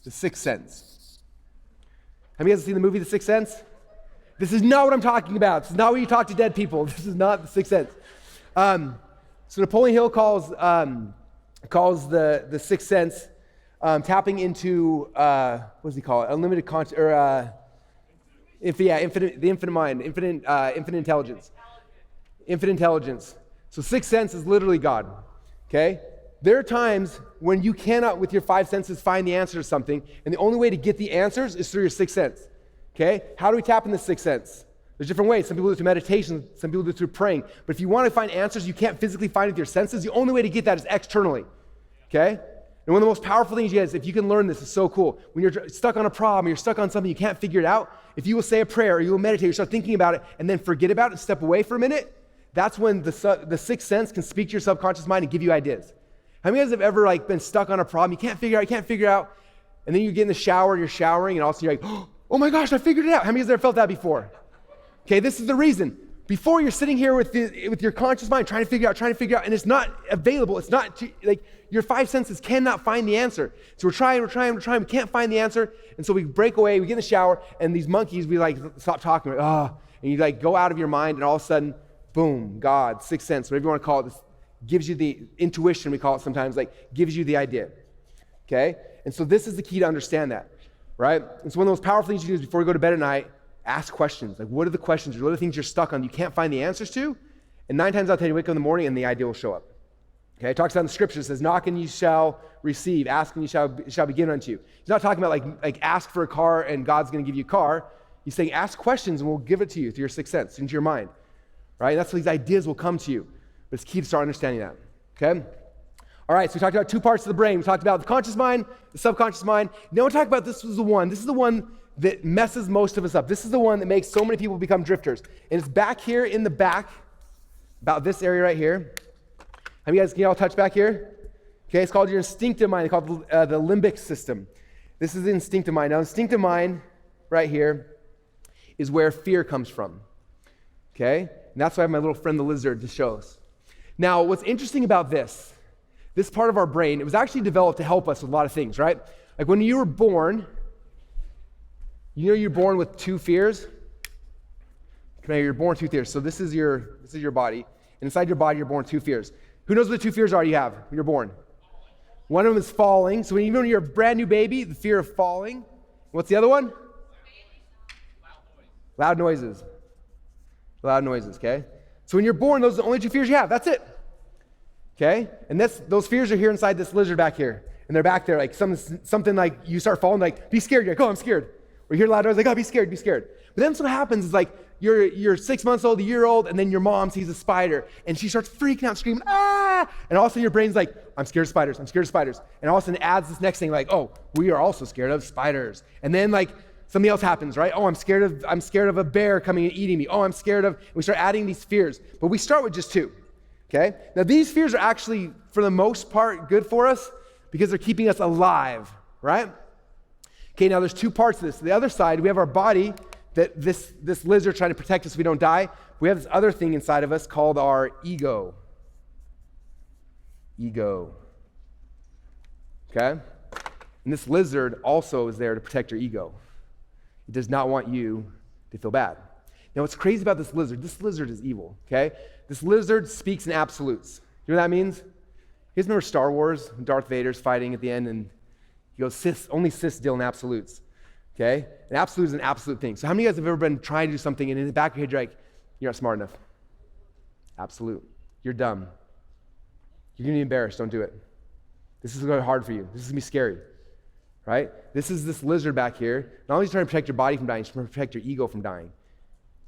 the Sixth Sense. Have you guys seen the movie The Sixth Sense? This is not what I'm talking about. This is not where you talk to dead people. This is not The Sixth Sense. So Napoleon Hill calls the Sixth Sense tapping into, what does he call it? Unlimited conscious, or the infinite mind, infinite intelligence. Infinite intelligence. So Sixth Sense is literally God, okay? There are times when you cannot, with your 5 senses, find the answer to something, and the only way to get the answers is through your 6th sense, okay? How do we tap in the 6th sense? There's different ways. Some people do it through meditation, some people do it through praying. But if you want to find answers you can't physically find with your senses, the only way to get that is externally, okay? And one of the most powerful things, you guys, if you can learn this, is so cool. When you're stuck on a problem, you're stuck on something, you can't figure it out, if you will say a prayer or you will meditate, you start thinking about it, and then forget about it and step away for a minute, that's when the 6th sense can speak to your subconscious mind and give you ideas. How many of you guys have ever been stuck on a problem, you can't figure out, and then you get in the shower, you're showering, and all of a sudden you're like, oh my gosh, I figured it out. How many of you guys have ever felt that before? Okay, this is the reason. Before you're sitting here with your conscious mind trying to figure out, and it's not available. It's not, your 5 senses cannot find the answer. So we're trying, we can't find the answer, and so we break away, we get in the shower, and these monkeys, we stop talking, and you go out of your mind, and all of a sudden, boom, God, 6th sense, whatever you want to call it, this gives you the intuition, we call it sometimes, gives you the idea, okay? And so this is the key to understand that, right? And so one of the most powerful things you do is before you go to bed at night, ask questions. What are the questions? What are the things you're stuck on you can't find the answers to? And 9 times out of 10, you wake up in the morning and the idea will show up. Okay, it talks about in the scripture, it says, knock and you shall receive, ask and you shall be given unto you. He's not talking about ask for a car and God's gonna give you a car. He's saying ask questions and we'll give it to you through your 6th sense, into your mind, right? And that's how these ideas will come to you. But it's key to start understanding that, okay? All right, so we talked about 2 parts of the brain. We talked about the conscious mind, the subconscious mind. Now we'll talk about this is the one that messes most of us up. This is the one that makes so many people become drifters. And it's back here in the back, about this area right here. Can you all touch back here? Okay, it's called your instinctive mind. It's called the limbic system. This is the instinctive mind. Now, instinctive mind right here is where fear comes from, okay? And that's why I have my little friend the lizard to show us. Now, what's interesting about this part of our brain, it was actually developed to help us with a lot of things, right? Like when you were born, you're born with 2 fears. You're born with 2 fears. So this is your body. And inside your body, you're born with 2 fears. Who knows what the 2 fears are you have when you're born? One of them is falling. So even when you're a brand new baby, the fear of falling. What's the other one? Loud noises. Loud noises, okay? So when you're born, those are the only 2 fears you have. That's it. Okay? And those fears are here inside this lizard back here. And they're back there, something like you start falling, be scared. You're like, I'm scared. Or you hear loud noise, be scared. But then what happens is you're 6 months old, a year old, and then your mom sees a spider, and she starts freaking out, screaming, ah! And all of a sudden your brain's like, I'm scared of spiders. And all of a sudden it adds this next thing, we are also scared of spiders. And then something else happens, right? I'm scared of a bear coming and eating me. I'm scared of, we start adding these fears. But we start with just 2, okay? Now these fears are actually, for the most part, good for us because they're keeping us alive, right? Okay, now there's 2 parts of this. The other side, we have our body, that this lizard trying to protect us so we don't die. We have this other thing inside of us called our ego. Ego. Okay? And this lizard also is there to protect your ego. It does not want you to feel bad. Now what's crazy about this lizard is evil, okay? This lizard speaks in absolutes. You know what that means? You guys remember Star Wars? Darth Vader's fighting at the end and he goes, only Siths deal in absolutes. Okay? An absolute is an absolute thing. So how many of you guys have ever been trying to do something and in the back of your head you're like, you're not smart enough? Absolute. You're dumb. You're going to be embarrassed. Don't do it. This is going to be hard for you. This is going to be scary, right? This is this lizard back here. Not only is he trying to protect your body from dying, he's trying to protect your ego from dying.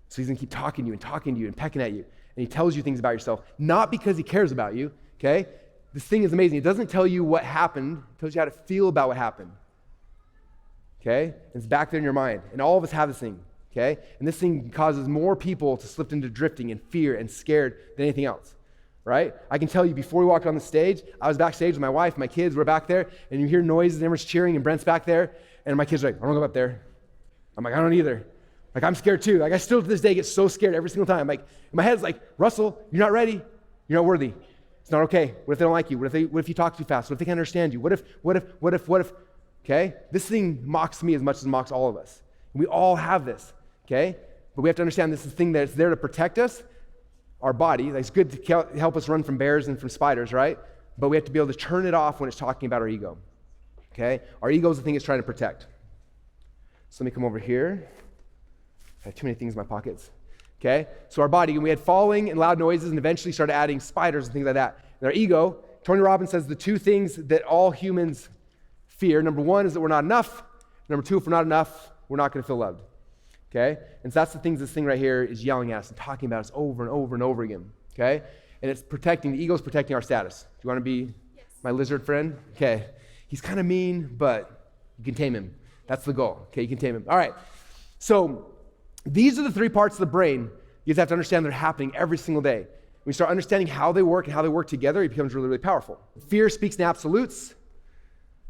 So he's going to keep talking to you and pecking at you. And he tells you things about yourself, not because he cares about you, okay? This thing is amazing. It doesn't tell you what happened. It tells you how to feel about what happened, okay? It's back there in your mind. And all of us have this thing, okay? And this thing causes more people to slip into drifting and fear and scared than anything else, right? I can tell you, before we walked on the stage, I was backstage with my wife, my kids were back there, and you hear noises and everyone's cheering, and Brent's back there, and my kids are like, I don't go up there. I'm like, I don't either. Like, I'm scared too. Like, I still to this day get so scared every single time. Like, in my head's like, Russell, you're not ready. You're not worthy. It's not okay. What if they don't like you? What if you talk too fast? What if they can't understand you? What if, okay? This thing mocks me as much as it mocks all of us. We all have this, okay? But we have to understand this is a thing that's there to protect us, our body. It's good to help us run from bears and from spiders, right? But we have to be able to turn it off when it's talking about our ego, okay? Our ego is the thing it's trying to protect. So let me come over here. I have too many things in my pockets. Okay? So our body, we had falling and loud noises and eventually started adding spiders and things like that. And our ego, Tony Robbins says the two things that all humans fear, number one is that we're not enough. Number two, if we're not enough, we're not going to feel loved. Okay? And so that's the things this thing right here is yelling at us and talking about us over and over and over again. Okay? And it's protecting, the ego is protecting our status. Do you want to be my lizard friend? Okay. He's kind of mean, but you can tame him. That's the goal. Okay, you can tame him. All right. So these are the three parts of the brain you have to understand they're happening every single day. When you start understanding how they work and how they work together, it becomes really, really powerful. Fear speaks in absolutes.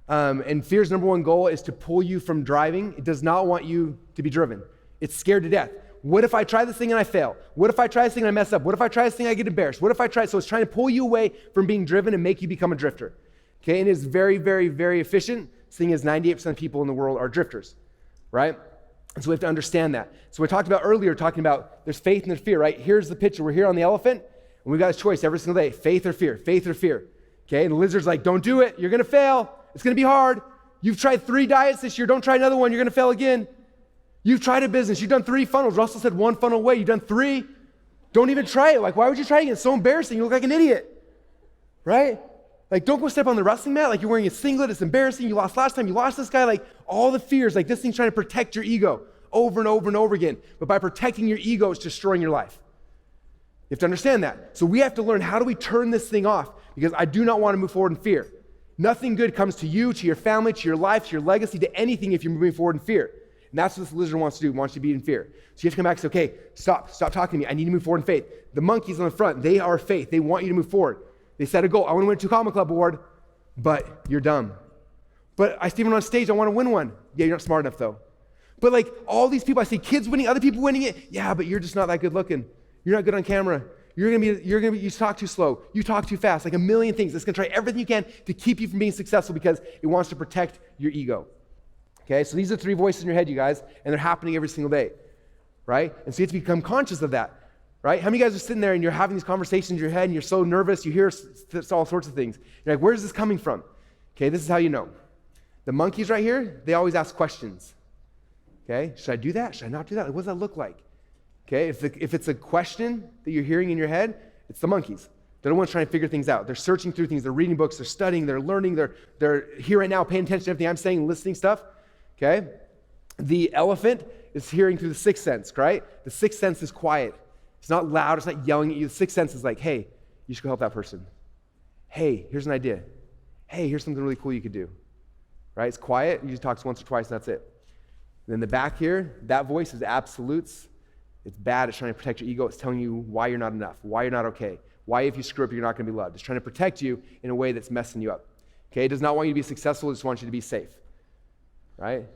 And fear's number one goal is to pull you from driving. It does not want you to be driven. It's scared to death. What if I try this thing and I fail? What if I try this thing and I mess up? What if I try this thing and I get embarrassed? What if I try? So it's trying to pull you away from being driven and make you become a drifter. Okay, and it's very, very, very efficient, seeing as 98% of people in the world are drifters, right? And so we have to understand that. So we talked about earlier, talking about there's faith and there's fear, right? Here's the picture. We're here on the elephant, and we've got a choice every single day, faith or fear, faith or fear. Okay, and the lizard's like, don't do it. You're going to fail. It's going to be hard. You've tried 3 diets this year. Don't try another one. You're going to fail again. You've tried a business. You've done 3 funnels. Russell said 1 funnel away. You've done 3. Don't even try it. Like, why would you try it again? It's so embarrassing. You look like an idiot, right? Like, don't go step on the wrestling mat. Like, you're wearing a singlet. It's embarrassing. You lost last time. You lost this guy. Like, all the fears. Like, this thing's trying to protect your ego over and over and over again. But by protecting your ego, it's destroying your life. You have to understand that. So we have to learn, how do we turn this thing off? Because I do not want to move forward in fear. Nothing good comes to you, to your family, to your life, to your legacy, to anything if you're moving forward in fear. And that's what this lizard wants to do. It wants you to be in fear. So you have to come back and say, okay, stop talking to me. I need to move forward in faith. The monkeys on the front, they are faith. They want you to move forward. They set a goal. I want to win a 2 Comma Club award, but you're dumb. But I see one on stage. I want to win one. Yeah, you're not smart enough though. But like all these people, I see kids winning, other people winning it. Yeah, but you're just not that good looking. You're not good on camera. You talk too slow. You talk too fast. Like a million things. It's going to try everything you can to keep you from being successful because it wants to protect your ego. Okay, so these are 3 voices in your head, you guys, and they're happening every single day, right? And so you have to become conscious of that, right? How many of you guys are sitting there and you're having these conversations in your head and you're so nervous, you hear all sorts of things. You're like, where's this coming from? Okay, this is how you know. The monkeys right here, they always ask questions. Okay, should I do that? Should I not do that? Like, what does that look like? Okay, if it's a question that you're hearing in your head, it's the monkeys. They're the ones trying to figure things out. They're searching through things. They're reading books. They're studying. They're learning. They're here right now paying attention to everything I'm saying, listening stuff. Okay? The elephant is hearing through the 6th sense, right? The 6th sense is quiet. It's not loud. It's not yelling at you. The 6th sense is like, hey, you should go help that person. Hey, here's an idea. Hey, here's something really cool you could do. Right? It's quiet. You just talk once or twice and that's it. And then the back here, that voice is absolutes. It's bad. It's trying to protect your ego. It's telling you why you're not enough, why you're not okay, why if you screw up, you're not going to be loved. It's trying to protect you in a way that's messing you up. Okay? It does not want you to be successful. It just wants you to be safe. Right?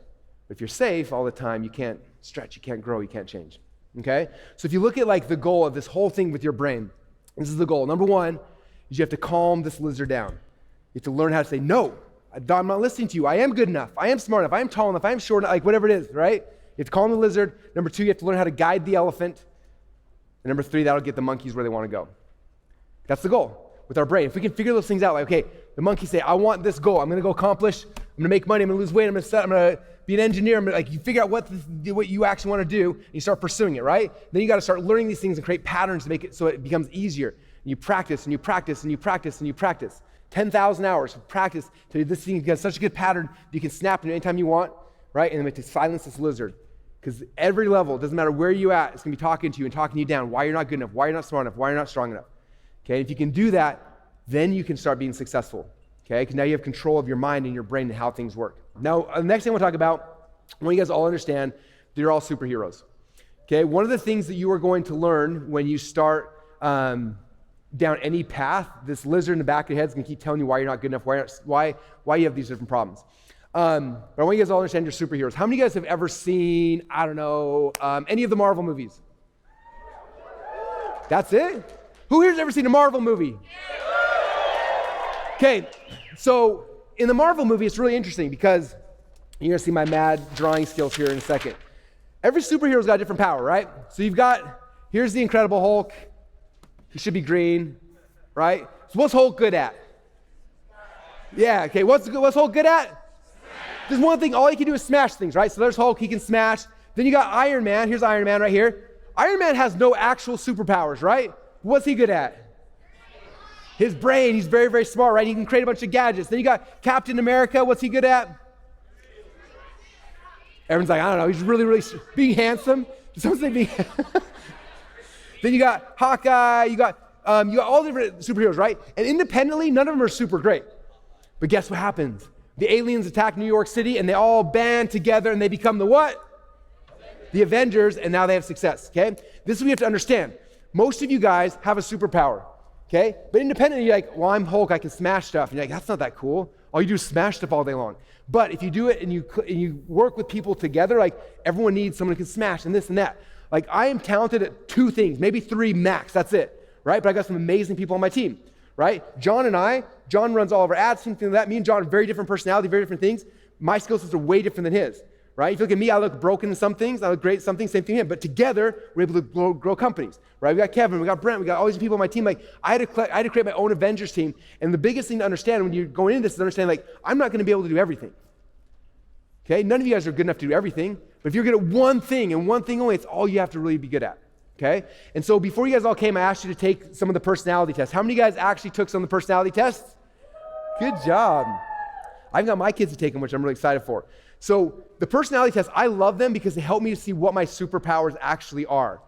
If you're safe all the time, you can't stretch, you can't grow, you can't change. Okay? So if you look at like the goal of this whole thing with your brain, this is the goal. Number 1 is you have to calm this lizard down. You have to learn how to say, no, I'm not listening to you. I am good enough. I am smart enough. I am tall enough. I am short enough, like whatever it is, right? You have to calm the lizard. Number 2, you have to learn how to guide the elephant. And number 3, that'll get the monkeys where they want to go. That's the goal with our brain. If we can figure those things out, like, okay, the monkeys say, I want this goal. I'm going to go accomplish I'm gonna make money, I'm gonna lose weight, I'm gonna be an engineer. You figure out what you actually want to do, and you start pursuing it, right? Then you got to start learning these things and create patterns to make it so it becomes easier. And you practice and you practice and you practice and you practice. 10,000 hours of practice till this thing gets such a good pattern that you can snap it anytime you want, right? And then we have to silence this lizard. Because every level, doesn't matter where you're at, it's gonna be talking to you and talking you down, why you're not good enough, why you're not smart enough, why you're not strong enough. Okay, if you can do that, then you can start being successful. Okay, because now you have control of your mind and your brain and how things work. Now, the next thing I want to talk about, I want you guys all understand that you're all superheroes. Okay, one of the things that you are going to learn when you start down any path, this lizard in the back of your head is going to keep telling you why you're not good enough, why you have these different problems. But I want you guys all to understand you're superheroes. How many of you guys have ever seen, any of the Marvel movies? That's it? Who here's ever seen a Marvel movie? Okay, so in the Marvel movie, it's really interesting because you're gonna see my mad drawing skills here in a second. Every superhero's got a different power, right? So here's the Incredible Hulk. He should be green, right? So what's Hulk good at? Yeah, okay, what's Hulk good at? There's one thing, all he can do is smash things, right? So there's Hulk, he can smash. Then you got Iron Man, here's Iron Man right here. Iron Man has no actual superpowers, right? What's he good at? His brain, he's very, very smart, right? He can create a bunch of gadgets. Then you got Captain America, what's he good at? Everyone's like, I don't know, he's really, really, being handsome. Did someone say being Then you got Hawkeye, you got all different superheroes, right? And independently, none of them are super great. But guess what happens? The aliens attack New York City and they all band together and they become the what? The Avengers, and now they have success, okay? This is what you have to understand. Most of you guys have a superpower, okay? But independently, you're like, well, I'm Hulk, I can smash stuff. And you're like, that's not that cool. All you do is smash stuff all day long. But if you do it and you work with people together, like everyone needs someone who can smash and this and that. Like I am talented at 2 things, maybe 3 max, that's it, right? But I got some amazing people on my team, right? John runs all of our ads, things like that. Me and John have very different personality, very different things. My skill sets are way different than his, right? If you look at me, I look broken in some things, I look great at some things, same thing him. But together, we're able to grow companies, right? We got Kevin, we got Brent, we got all these people on my team. Like I had to create my own Avengers team. And the biggest thing to understand when you're going into this is understand, like, I'm not gonna be able to do everything. Okay, none of you guys are good enough to do everything. But if you're good at one thing and one thing only, it's all you have to really be good at. Okay? And so before you guys all came, I asked you to take some of the personality tests. How many of you guys actually took some of the personality tests? Good job. I've got my kids to take them, which I'm really excited for. So the personality tests, I love them because they help me to see what my superpowers actually are.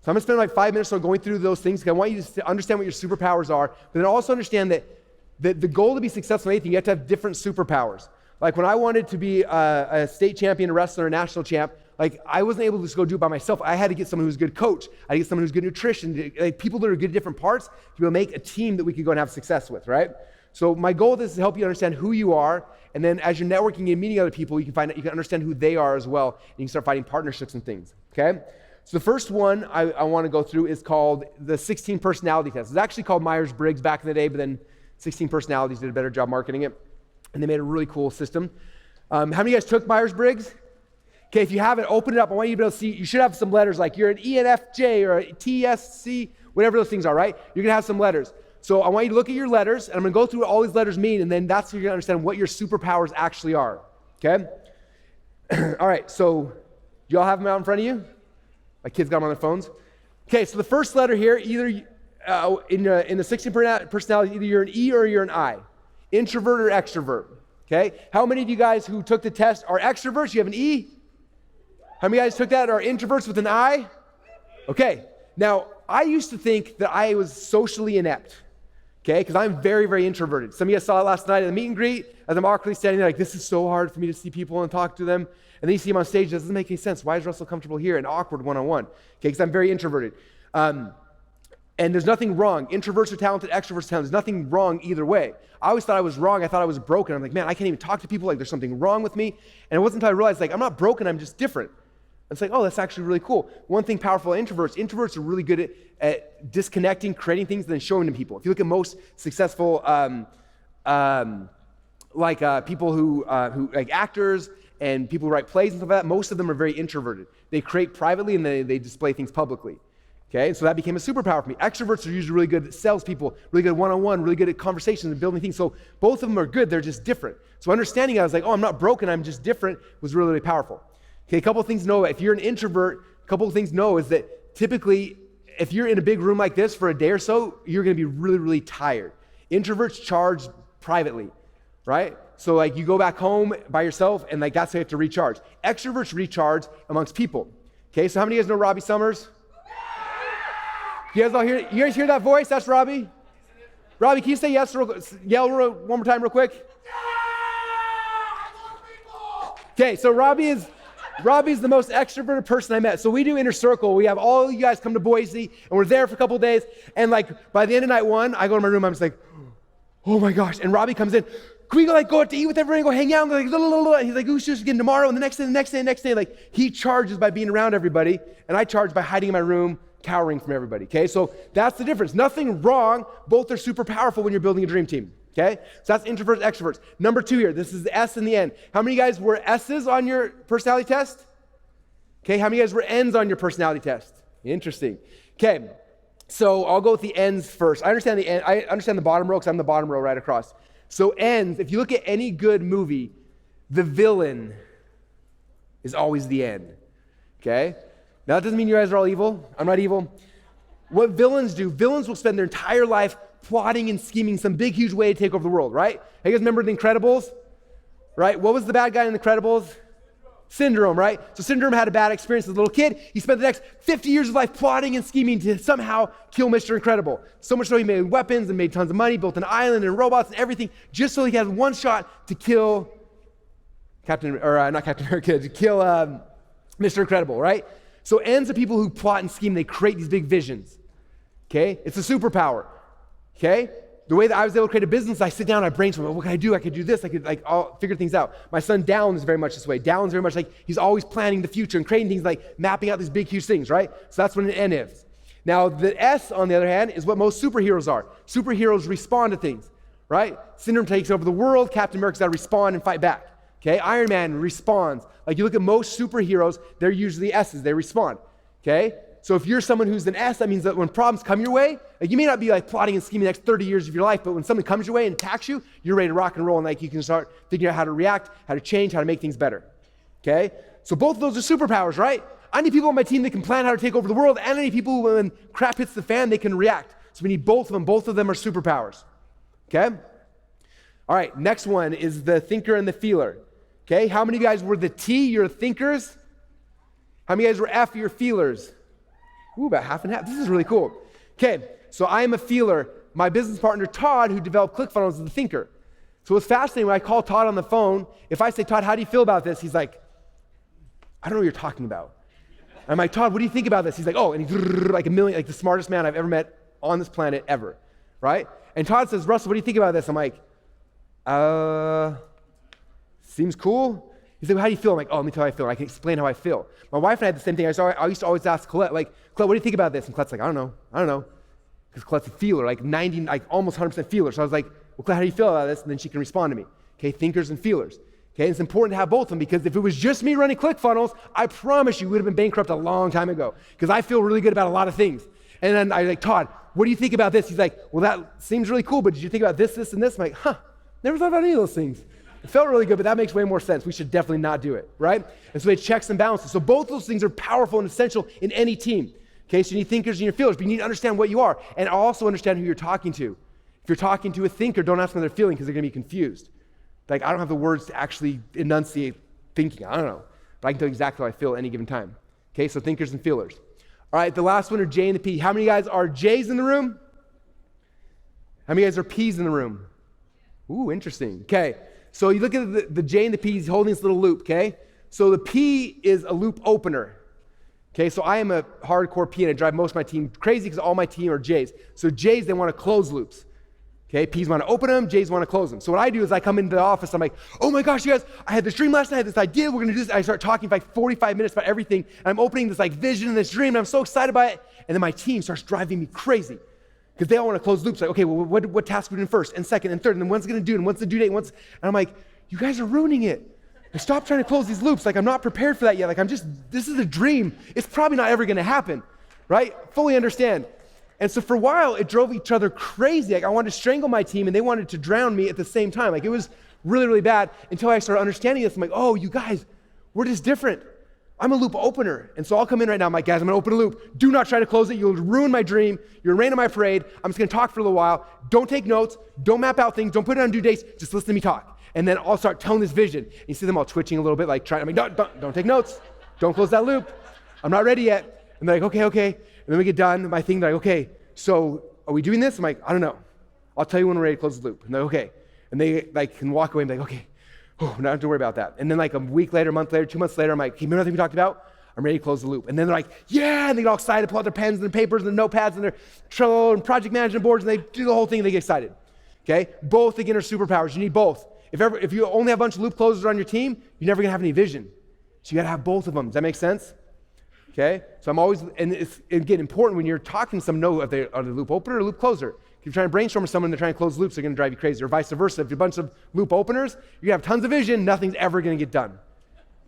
So I'm gonna spend like 5 minutes or so going through those things because I want you to understand what your superpowers are, but then also understand that the goal to be successful in anything, you have to have different superpowers. Like when I wanted to be a state champion, a wrestler, a national champ, like I wasn't able to just go do it by myself. I had to get someone who's a good coach. I had to get someone who's good nutrition, like people that are good at different parts to be able to make a team that we could go and have success with, right? So my goal is to help you understand who you are, and then as you're networking and meeting other people, you can understand who they are as well, and you can start finding partnerships and things, okay? So the first one I want to go through is called the 16 personality test. It's actually called Myers-Briggs back in the day, but then 16 Personalities did a better job marketing it. And they made a really cool system. How many of you guys took Myers-Briggs? Okay, if you haven't, open it up. I want you to be able to see, you should have some letters like you're an ENFJ or a TSC, whatever those things are, right? You're gonna have some letters. So I want you to look at your letters, and I'm gonna go through what all these letters mean, and then that's how you're gonna understand what your superpowers actually are, okay? All right, so do y'all have them out in front of you? My kids got them on their phones. Okay, so the first letter here, either in the 16 personalities, either you're an E or you're an I. Introvert or extrovert, okay? How many of you guys who took the test are extroverts? You have an E? How many of you guys took that are introverts with an I? Okay, now I used to think that I was socially inept, okay? Because I'm very, very introverted. Some of you guys saw it last night at the meet and greet as I'm awkwardly standing there like, this is so hard for me to see people and talk to them. And then you see them on stage, it doesn't make any sense. Why is Russell comfortable here and awkward one-on-one? Okay, because I'm very introverted. And there's nothing wrong. Introverts are talented, extroverts are talented. There's nothing wrong either way. I always thought I was wrong. I thought I was broken. I'm like, man, I can't even talk to people. Like there's something wrong with me. And it wasn't until I realized like, I'm not broken, I'm just different. It's like, oh, that's actually really cool. One thing powerful about introverts are really good at disconnecting, creating things, and then showing them people. If you look at most successful people who like actors and people who write plays and stuff like that, most of them are very introverted. They create privately and they display things publicly. Okay, so that became a superpower for me. Extroverts are usually really good salespeople, really good one-on-one, really good at conversations and building things. So both of them are good, they're just different. So understanding I was like, oh, I'm not broken, I'm just different, was really, really powerful. Okay, a couple of things to know. If you're an introvert, a couple of things to know is that typically, if you're in a big room like this for a day or so, you're gonna be really, really tired. Introverts charge privately, right? So like you go back home by yourself and like that's how you have to recharge. Extroverts recharge amongst people. Okay, so how many of you guys know Robbie Summers? You guys all hear? You guys hear that voice? That's Robbie. Robbie, can you say yes? Yell one more time, real quick. Okay, so Robbie's the most extroverted person I met. So we do Inner Circle. We have all you guys come to Boise, and we're there for a couple of days. And like by the end of night one, I go to my room. I'm just like, oh my gosh. And Robbie comes in. Can we go out to eat with everybody and go hang out? And like, and he's like, who's just again tomorrow and the next day. Like he charges by being around everybody, and I charge by hiding in my room, cowering from everybody, okay? So that's the difference. Nothing wrong. Both are super powerful when you're building a dream team, okay? So that's introverts, extroverts. Number 2 here, this is the S in the N. How many of you guys were S's on your personality test? Okay, how many of you guys were N's on your personality test? Interesting. Okay, so I'll go with the N's first. I understand the bottom row because I'm the bottom row right across. So N's, if you look at any good movie, the villain is always the N, okay? Now, that doesn't mean you guys are all evil. I'm not evil. What villains do, villains will spend their entire life plotting and scheming some big, huge way to take over the world, right? You guys remember The Incredibles? Right? What was the bad guy in The Incredibles? Syndrome, right? So Syndrome had a bad experience as a little kid. He spent the next 50 years of life plotting and scheming to somehow kill Mr. Incredible. So much so he made weapons and made tons of money, built an island and robots and everything, just so he had one shot to kill to kill Mr. Incredible, right? So N's are people who plot and scheme. They create these big visions, okay? It's a superpower, okay? The way that I was able to create a business, I sit down, I brainstorm, what can I do? I could do this, I'll figure things out. My son Dallin is very much this way. Dallin's very much like, he's always planning the future and creating things like mapping out these big, huge things, right? So that's what an N is. Now, the S, on the other hand, is what most superheroes are. Superheroes respond to things, right? Syndrome takes over the world, Captain America's got to respond and fight back, okay? Iron Man responds. Like you look at most superheroes, they're usually S's, they respond, okay? So if you're someone who's an S, that means that when problems come your way, like you may not be like plotting and scheming the next 30 years of your life, but when something comes your way and attacks you, you're ready to rock and roll, and like you can start figuring out how to react, how to change, how to make things better, okay? So both of those are superpowers, right? I need people on my team that can plan how to take over the world, and I need people who, when crap hits the fan, they can react. So we need both of them. Both of them are superpowers, okay? All right, next one is the thinker and the feeler, okay? How many of you guys were the T, you're thinkers? How many of you guys were F, you're feelers? Ooh, about half and half. This is really cool. Okay, so I am a feeler. My business partner, Todd, who developed ClickFunnels, is the thinker. So what's fascinating, when I call Todd on the phone, if I say, Todd, how do you feel about this? He's like, I don't know what you're talking about. I'm like, Todd, what do you think about this? He's like, oh, and he's like the smartest man I've ever met on this planet ever, right? And Todd says, Russell, what do you think about this? I'm like, seems cool. He's like, well, how do you feel? I'm like, oh, let me tell you how I feel. I can explain how I feel. My wife and I had the same thing. I used to always ask Colette, like, Colette, what do you think about this? And Colette's like, I don't know. Because Colette's a feeler, almost 100% feeler. So I was like, well, Colette, how do you feel about this? And then she can respond to me. Okay, thinkers and feelers. Okay, and it's important to have both of them, because if it was just me running ClickFunnels, I promise you we would have been bankrupt a long time ago, because I feel really good about a lot of things. And then I was like, Todd, what do you think about this? He's like, well, that seems really cool, but did you think about this, and this? I'm like, never thought about any of those things. It felt really good, but that makes way more sense. We should definitely not do it, right? And so we have checks and balances. So both those things are powerful and essential in any team. Okay, so you need thinkers and your feelers, but you need to understand what you are, and also understand who you're talking to. If you're talking to a thinker, don't ask them how they're feeling, because they're going to be confused. Like, I don't have the words to actually enunciate thinking. I don't know, but I can tell you exactly how I feel at any given time. Okay, so thinkers and feelers. All right, the last one are J and the P. How many guys are J's in the room? How many guys are P's in the room? Ooh, interesting. Okay. So you look at the J and the P, he's holding this little loop, okay? So the P is a loop opener, okay? So I am a hardcore P, and I drive most of my team crazy because all my team are J's. So J's, they want to close loops, okay? P's want to open them, J's want to close them. So what I do is I come into the office, I'm like, oh my gosh, you guys, I had this dream last night, I had this idea, we're going to do this. I start talking for like 45 minutes about everything, and I'm opening this like vision and this dream, and I'm so excited by it, and then my team starts driving me crazy. Because they all want to close loops, like, okay, well, what task are we doing first, and second, and third, and then when's it going to do, and what's the due date, and I'm like, you guys are ruining it. Stop trying to close these loops. Like, I'm not prepared for that yet. Like, this is a dream. It's probably not ever going to happen, right? Fully understand. And so for a while, it drove each other crazy. Like I wanted to strangle my team and they wanted to drown me at the same time. Like it was really, really bad until I started understanding this. I'm like, oh, you guys, we're just different. I'm a loop opener. And so I'll come in right now. I'm like, guys, I'm gonna open a loop. Do not try to close it. You'll ruin my dream. You'll rain on my parade. I'm just gonna talk for a little while. Don't take notes. Don't map out things. Don't put it on due dates. Just listen to me talk. And then I'll start telling this vision. And you see them all twitching a little bit, like trying, I'm like, don't take notes. Don't close that loop. I'm not ready yet. And they're like, okay. And then we get done. My thing, they're like, okay, so are we doing this? I'm like, I don't know. I'll tell you when we're ready to close the loop. And they're like, okay. And they like can walk away and be like, okay, oh, not have to worry about that. And then like a week later, a month later, 2 months later, I'm like, hey, remember nothing we talked about? I'm ready to close the loop. And then they're like, yeah, and they get all excited, pull out their pens and their papers and their notepads and their Trello and project management boards, and they do the whole thing and they get excited. Okay? Both, again, are superpowers. You need both. If you only have a bunch of loop closers on your team, you're never gonna have any vision. So you gotta have both of them. Does that make sense? Okay? So I'm always, and it's again important when you're talking to someone, know if they are the loop opener or loop closer. If you're trying to brainstorm with someone and they're trying to close loops, they're gonna drive you crazy, or vice versa. If you're a bunch of loop openers, you're gonna have tons of vision, nothing's ever gonna get done.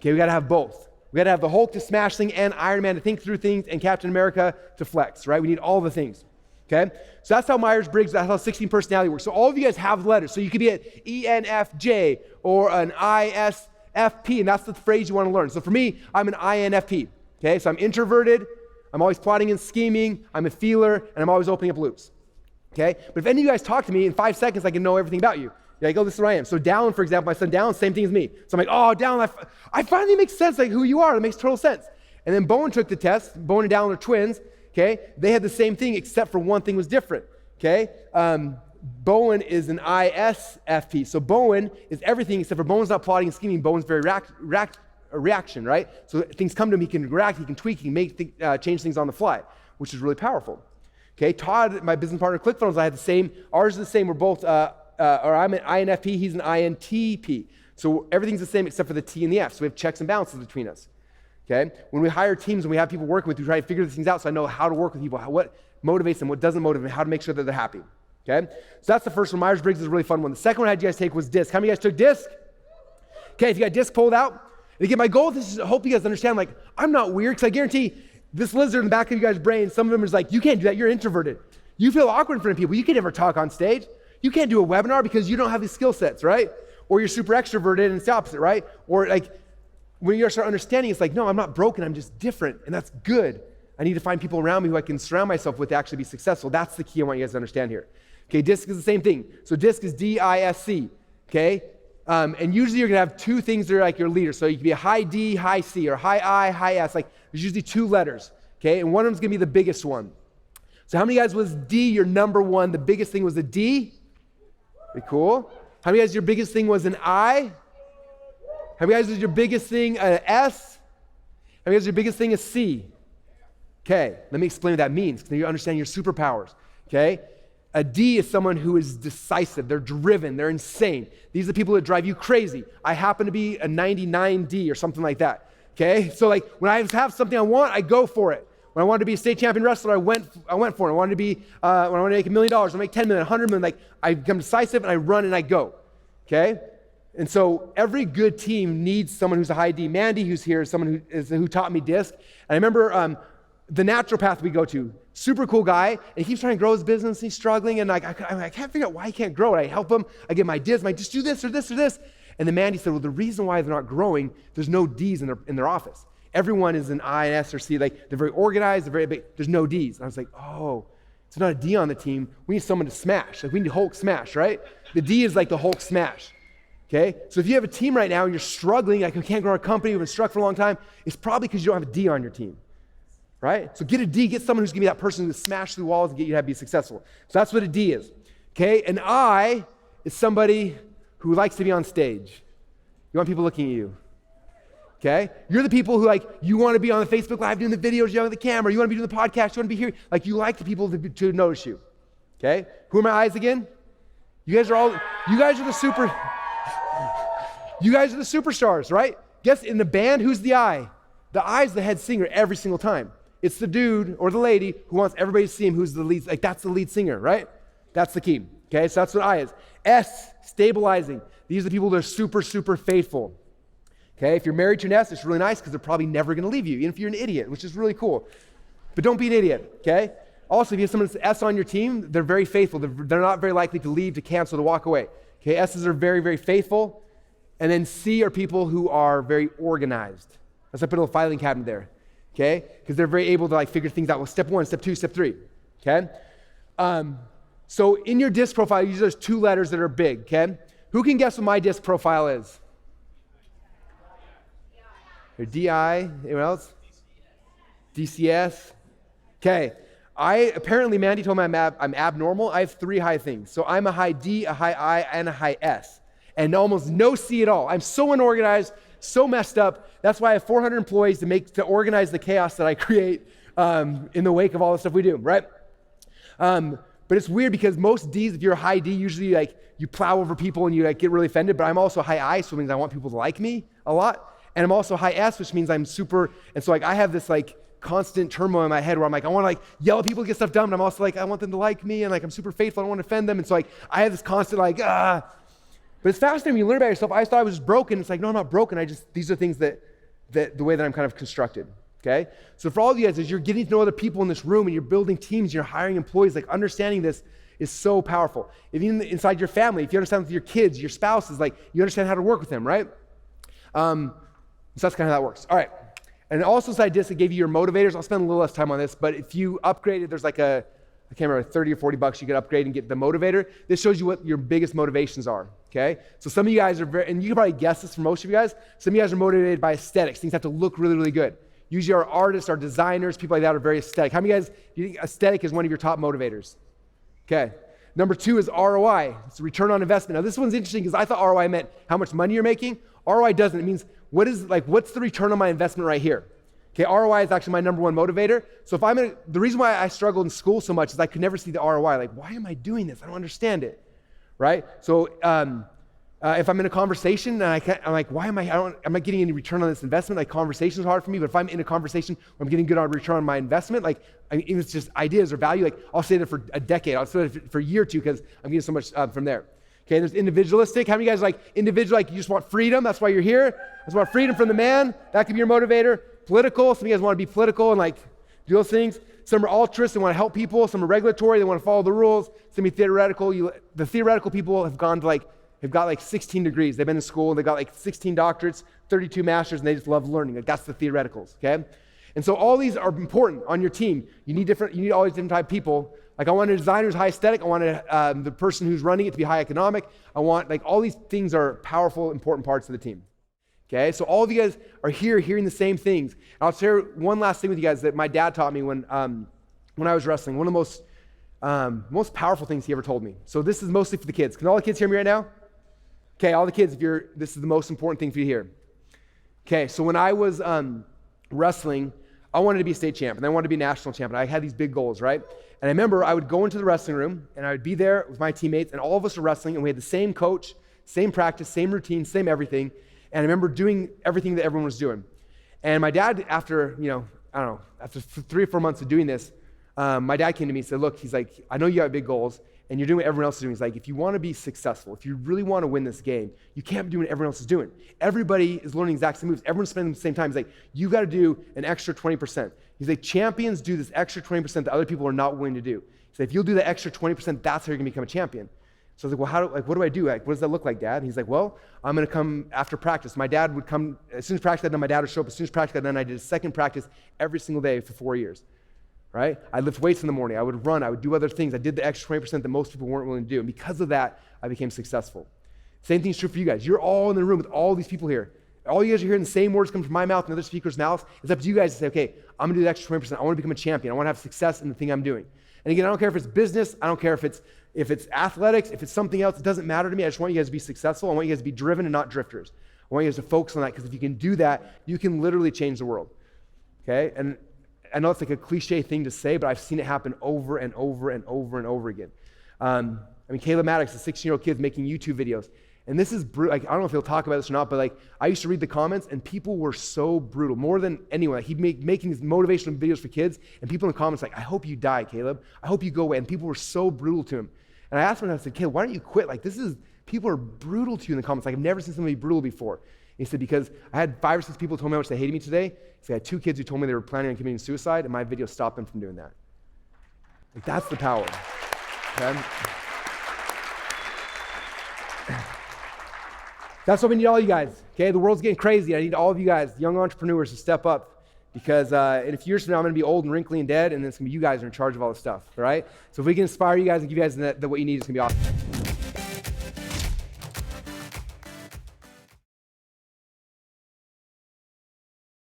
Okay, we gotta have both. We gotta have the Hulk to smash things and Iron Man to think through things and Captain America to flex, right? We need all the things, okay? So that's how Myers-Briggs, that's how 16 personality works. So all of you guys have letters. So you could be an ENFJ or an ISFP, and that's the phrase you wanna learn. So for me, I'm an INFP, okay? So I'm introverted, I'm always plotting and scheming, I'm a feeler, and I'm always opening up loops, okay? But if any of you guys talk to me, in 5 seconds, I can know everything about you. You're like, oh, this is who I am. So Dallin, for example, my son Dallin, same thing as me. So I'm like, oh, Dallin, I finally make sense, like who you are. It makes total sense. And then Bowen took the test. Bowen and Dallin are twins, okay? They had the same thing, except for one thing was different, okay? Bowen is an ISFP. So Bowen is everything, except for Bowen's not plotting and scheming. Bowen's very reaction, right? So things come to him, he can react, he can tweak, he can change things on the fly, which is really powerful. Okay, Todd, my business partner, ClickFunnels, I had the same. Ours is the same. We're both, or I'm an INFP, he's an INTP. So everything's the same except for the T and the F. So we have checks and balances between us. Okay? When we hire teams and we have people working with, we try to figure these things out so I know how to work with people, what motivates them, what doesn't motivate them, how to make sure that they're happy. Okay? So that's the first one. Myers-Briggs is a really fun one. The second one I had you guys take was DISC. How many of you guys took DISC? Okay, if you got DISC pulled out, and again, my goal is to hope you guys understand, like, I'm not weird, because I guarantee this lizard in the back of you guys' brain, some of them is like, you can't do that, you're introverted. You feel awkward in front of people. You can never talk on stage. You can't do a webinar because you don't have these skill sets, right? Or you're super extroverted and it's the opposite, right? Or like, when you start understanding, it's like, no, I'm not broken, I'm just different, and that's good. I need to find people around me who I can surround myself with to actually be successful. That's the key I want you guys to understand here. Okay, DISC is the same thing. So DISC is D-I-S-C, okay? And usually you're gonna have two things that are like your leaders. So you can be a high D, high C, or high I, high S. Like there's usually two letters, okay? And one of them's gonna be the biggest one. So how many guys was D your number one? The biggest thing was a D? Pretty cool. How many guys your biggest thing was an I? How many guys was your biggest thing an S? How many guys your biggest thing a C? Okay, let me explain what that means because you understand your superpowers, okay? A D is someone who is decisive, they're driven, they're insane. These are the people that drive you crazy. I happen to be a 99D or something like that, okay? So like when I have something I want, I go for it. When I wanted to be a state champion wrestler, I went for it. I wanted to be, when I wanted to make $1 million, I make 10 million, 100 million, like I become decisive and I run and I go, okay? And so every good team needs someone who's a high D. Mandy, who's here, is someone who taught me DISC. And I remember the naturopath we go to, super cool guy, and he keeps trying to grow his business, he's struggling, and like I can't figure out why he can't grow it. I help him, I give him ideas, I just do this or this or this. And then Mandy said, well, the reason why they're not growing, there's no D's in their office. Everyone is an I, an S, or C, like they're very organized, they're very big, there's no D's. And I was like, oh, it's not a D on the team, we need someone to smash, like we need Hulk smash, right? The D is like the Hulk smash. Okay, so if you have a team right now and you're struggling, like you can't grow a company, you've been struck for a long time, it's probably because you don't have a D on your team, right? So get a D, get someone who's gonna be that person who smash through walls and get you to be successful. So that's what a D is, okay? An I is somebody who likes to be on stage. You want people looking at you, okay? You're the people who like, you wanna be on the Facebook Live doing the videos, you have the camera, you wanna be doing the podcast, you wanna be here, like you like the people to notice you, okay? Who are my I's again? You guys are the superstars, right? Guess in the band, who's the I? The I's the head singer every single time. It's the dude or the lady who wants everybody to see him who's the lead, like that's the lead singer, right? That's the key, okay? So that's what I is. S, stabilizing. These are the people that are super, super faithful. Okay, if you're married to an S, it's really nice because they're probably never gonna leave you, even if you're an idiot, which is really cool. But don't be an idiot, okay? Also, if you have someone that's S on your team, they're very faithful. They're not very likely to leave, to cancel, to walk away. Okay, S's are very, very faithful. And then C are people who are very organized. That's why I put a little filing cabinet there, okay? Because they're very able to like figure things out. Well, step 1, step 2, step 3, okay? So in your DISC profile, usually there's 2 letters that are big, okay? Who can guess what my DISC profile is? DI, anyone else? DCS. Okay, apparently Mandy told me I'm abnormal. I have 3 high things. So I'm a high D, a high I, and a high S. And almost no C at all. I'm so unorganized, so messed up. That's why I have 400 employees to organize the chaos that I create in the wake of all the stuff we do, right? But it's weird because most Ds, if you're a high D, usually like you plow over people and you like get really offended. But I'm also high I, so it means I want people to like me a lot. And I'm also high S, which means I'm super, and so like I have this like constant turmoil in my head where I'm like, I want to like yell at people to get stuff done, but I'm also like, I want them to like me, and like I'm super faithful, I don't want to offend them. And so like I have this constant like, But it's fascinating when you learn about yourself. I thought I was just broken. It's like, no, I'm not broken. These are things that the way that I'm kind of constructed, okay? So for all of you guys, as you're getting to know other people in this room and you're building teams, you're hiring employees, like understanding this is so powerful. If even inside your family, if you understand with your kids, your spouses, like you understand how to work with them, right? So that's kind of how that works. All right. And also inside DISC, it gave you your motivators. I'll spend a little less time on this, but if you upgraded, there's like I can't remember, 30 or 40 bucks you could upgrade and get the motivator. This shows you what your biggest motivations are, okay? So some of you guys are and you can probably guess this for most of you guys, some of you guys are motivated by aesthetics. Things have to look really, really good. Usually our artists, our designers, people like that are very aesthetic. How many of you guys, do you think aesthetic is one of your top motivators? Okay. Number 2 is ROI. It's return on investment. Now this one's interesting because I thought ROI meant how much money you're making. ROI doesn't. It means what's the return on my investment right here? Okay, ROI is actually my number 1 motivator. So the reason why I struggled in school so much is I could never see the ROI. Like, why am I doing this? I don't understand it, right? So if I'm in a conversation and I'm like, why am I'm not getting any return on this investment? Like conversation is hard for me, but if I'm in a conversation where I'm getting good on return on my investment, like it's just ideas or value, like I'll stay there for a decade. I'll stay there for a year or 2 because I'm getting so much from there. Okay, there's individualistic. How many of you guys like individual, like you just want freedom? That's why you're here. I just want freedom from the man. That could be your motivator. Political, some of you guys want to be political and like do those things. Some are altruists, they want to help people. Some are regulatory, they want to follow the rules. Some are theoretical. The theoretical people have got like 16 degrees. They've been in school, they got like 16 doctorates, 32 masters, and they just love learning. Like that's the theoreticals, okay? And so all these are important on your team. You need all these different type of people. Like I want a designer who's high aesthetic. I want the person who's running it to be high economic. I want like all these things are powerful, important parts of the team. Okay, so all of you guys are here hearing the same things. And I'll share one last thing with you guys that my dad taught me when I was wrestling. One of the most powerful things he ever told me. So this is mostly for the kids. Can all the kids hear me right now? Okay, all the kids, this is the most important thing for you to hear. Okay, so when I was wrestling, I wanted to be a state champ, and I wanted to be a national champ, and I had these big goals, right? And I remember I would go into the wrestling room, and I would be there with my teammates, and all of us were wrestling, and we had the same coach, same practice, same routine, same everything. And I remember doing everything that everyone was doing. And my dad, after 3 or 4 months of doing this, my dad came to me and said, look, he's like, I know you have big goals, and you're doing what everyone else is doing. He's like, if you want to be successful, if you really want to win this game, you can't be doing what everyone else is doing. Everybody is learning exact same moves. Everyone's spending the same time. He's like, you got to do an extra 20%. He's like, champions do this extra 20% that other people are not willing to do. He's like, if you'll do the extra 20%, that's how you're going to become a champion. So I was like, well, what do I do? Like, what does that look like, Dad? And he's like, well, I'm going to come after practice. My dad would come, as soon as practice got done, my dad would show up. As soon as practice got done, I did a second practice every single day for 4 years, right? I lift weights in the morning. I would run. I would do other things. I did the extra 20% that most people weren't willing to do. And because of that, I became successful. Same thing's true for you guys. You're all in the room with all these people here. All you guys are hearing the same words come from my mouth and other speakers' mouths. It's up to you guys to say, okay, I'm going to do the extra 20%. I want to become a champion. I want to have success in the thing I'm doing. And again, I don't care if it's business. I don't care if it's athletics, if it's something else. It doesn't matter to me. I just want you guys to be successful. I want you guys to be driven and not drifters. I want you guys to focus on that, because if you can do that, you can literally change the world, okay? And I know it's like a cliche thing to say, but I've seen it happen over and over and over and over again. Caleb Maddox, a 16-year-old kid making YouTube videos. And this is brutal. Like, I don't know if he'll talk about this or not, but like, I used to read the comments, and people were so brutal, more than anyone. Like, he'd making these motivational videos for kids, and people in the comments like, I hope you die, Caleb. I hope you go away. And people were so brutal to him. And I asked him, I said, Caleb, why don't you quit? Like, people are brutal to you in the comments. Like, I've never seen somebody brutal before. He said, because I had 5 or 6 people told me how much they hated me today. He said, I had 2 kids who told me they were planning on committing suicide, and my video stopped them from doing that. Like, that's the power. Okay? That's what we need all you guys. Okay, the world's getting crazy. I need all of you guys, young entrepreneurs, to step up, because in a few years from now, I'm going to be old and wrinkly and dead, and then it's going to be you guys who are in charge of all this stuff. All right? So if we can inspire you guys and give you guys what you need, it's going to be awesome.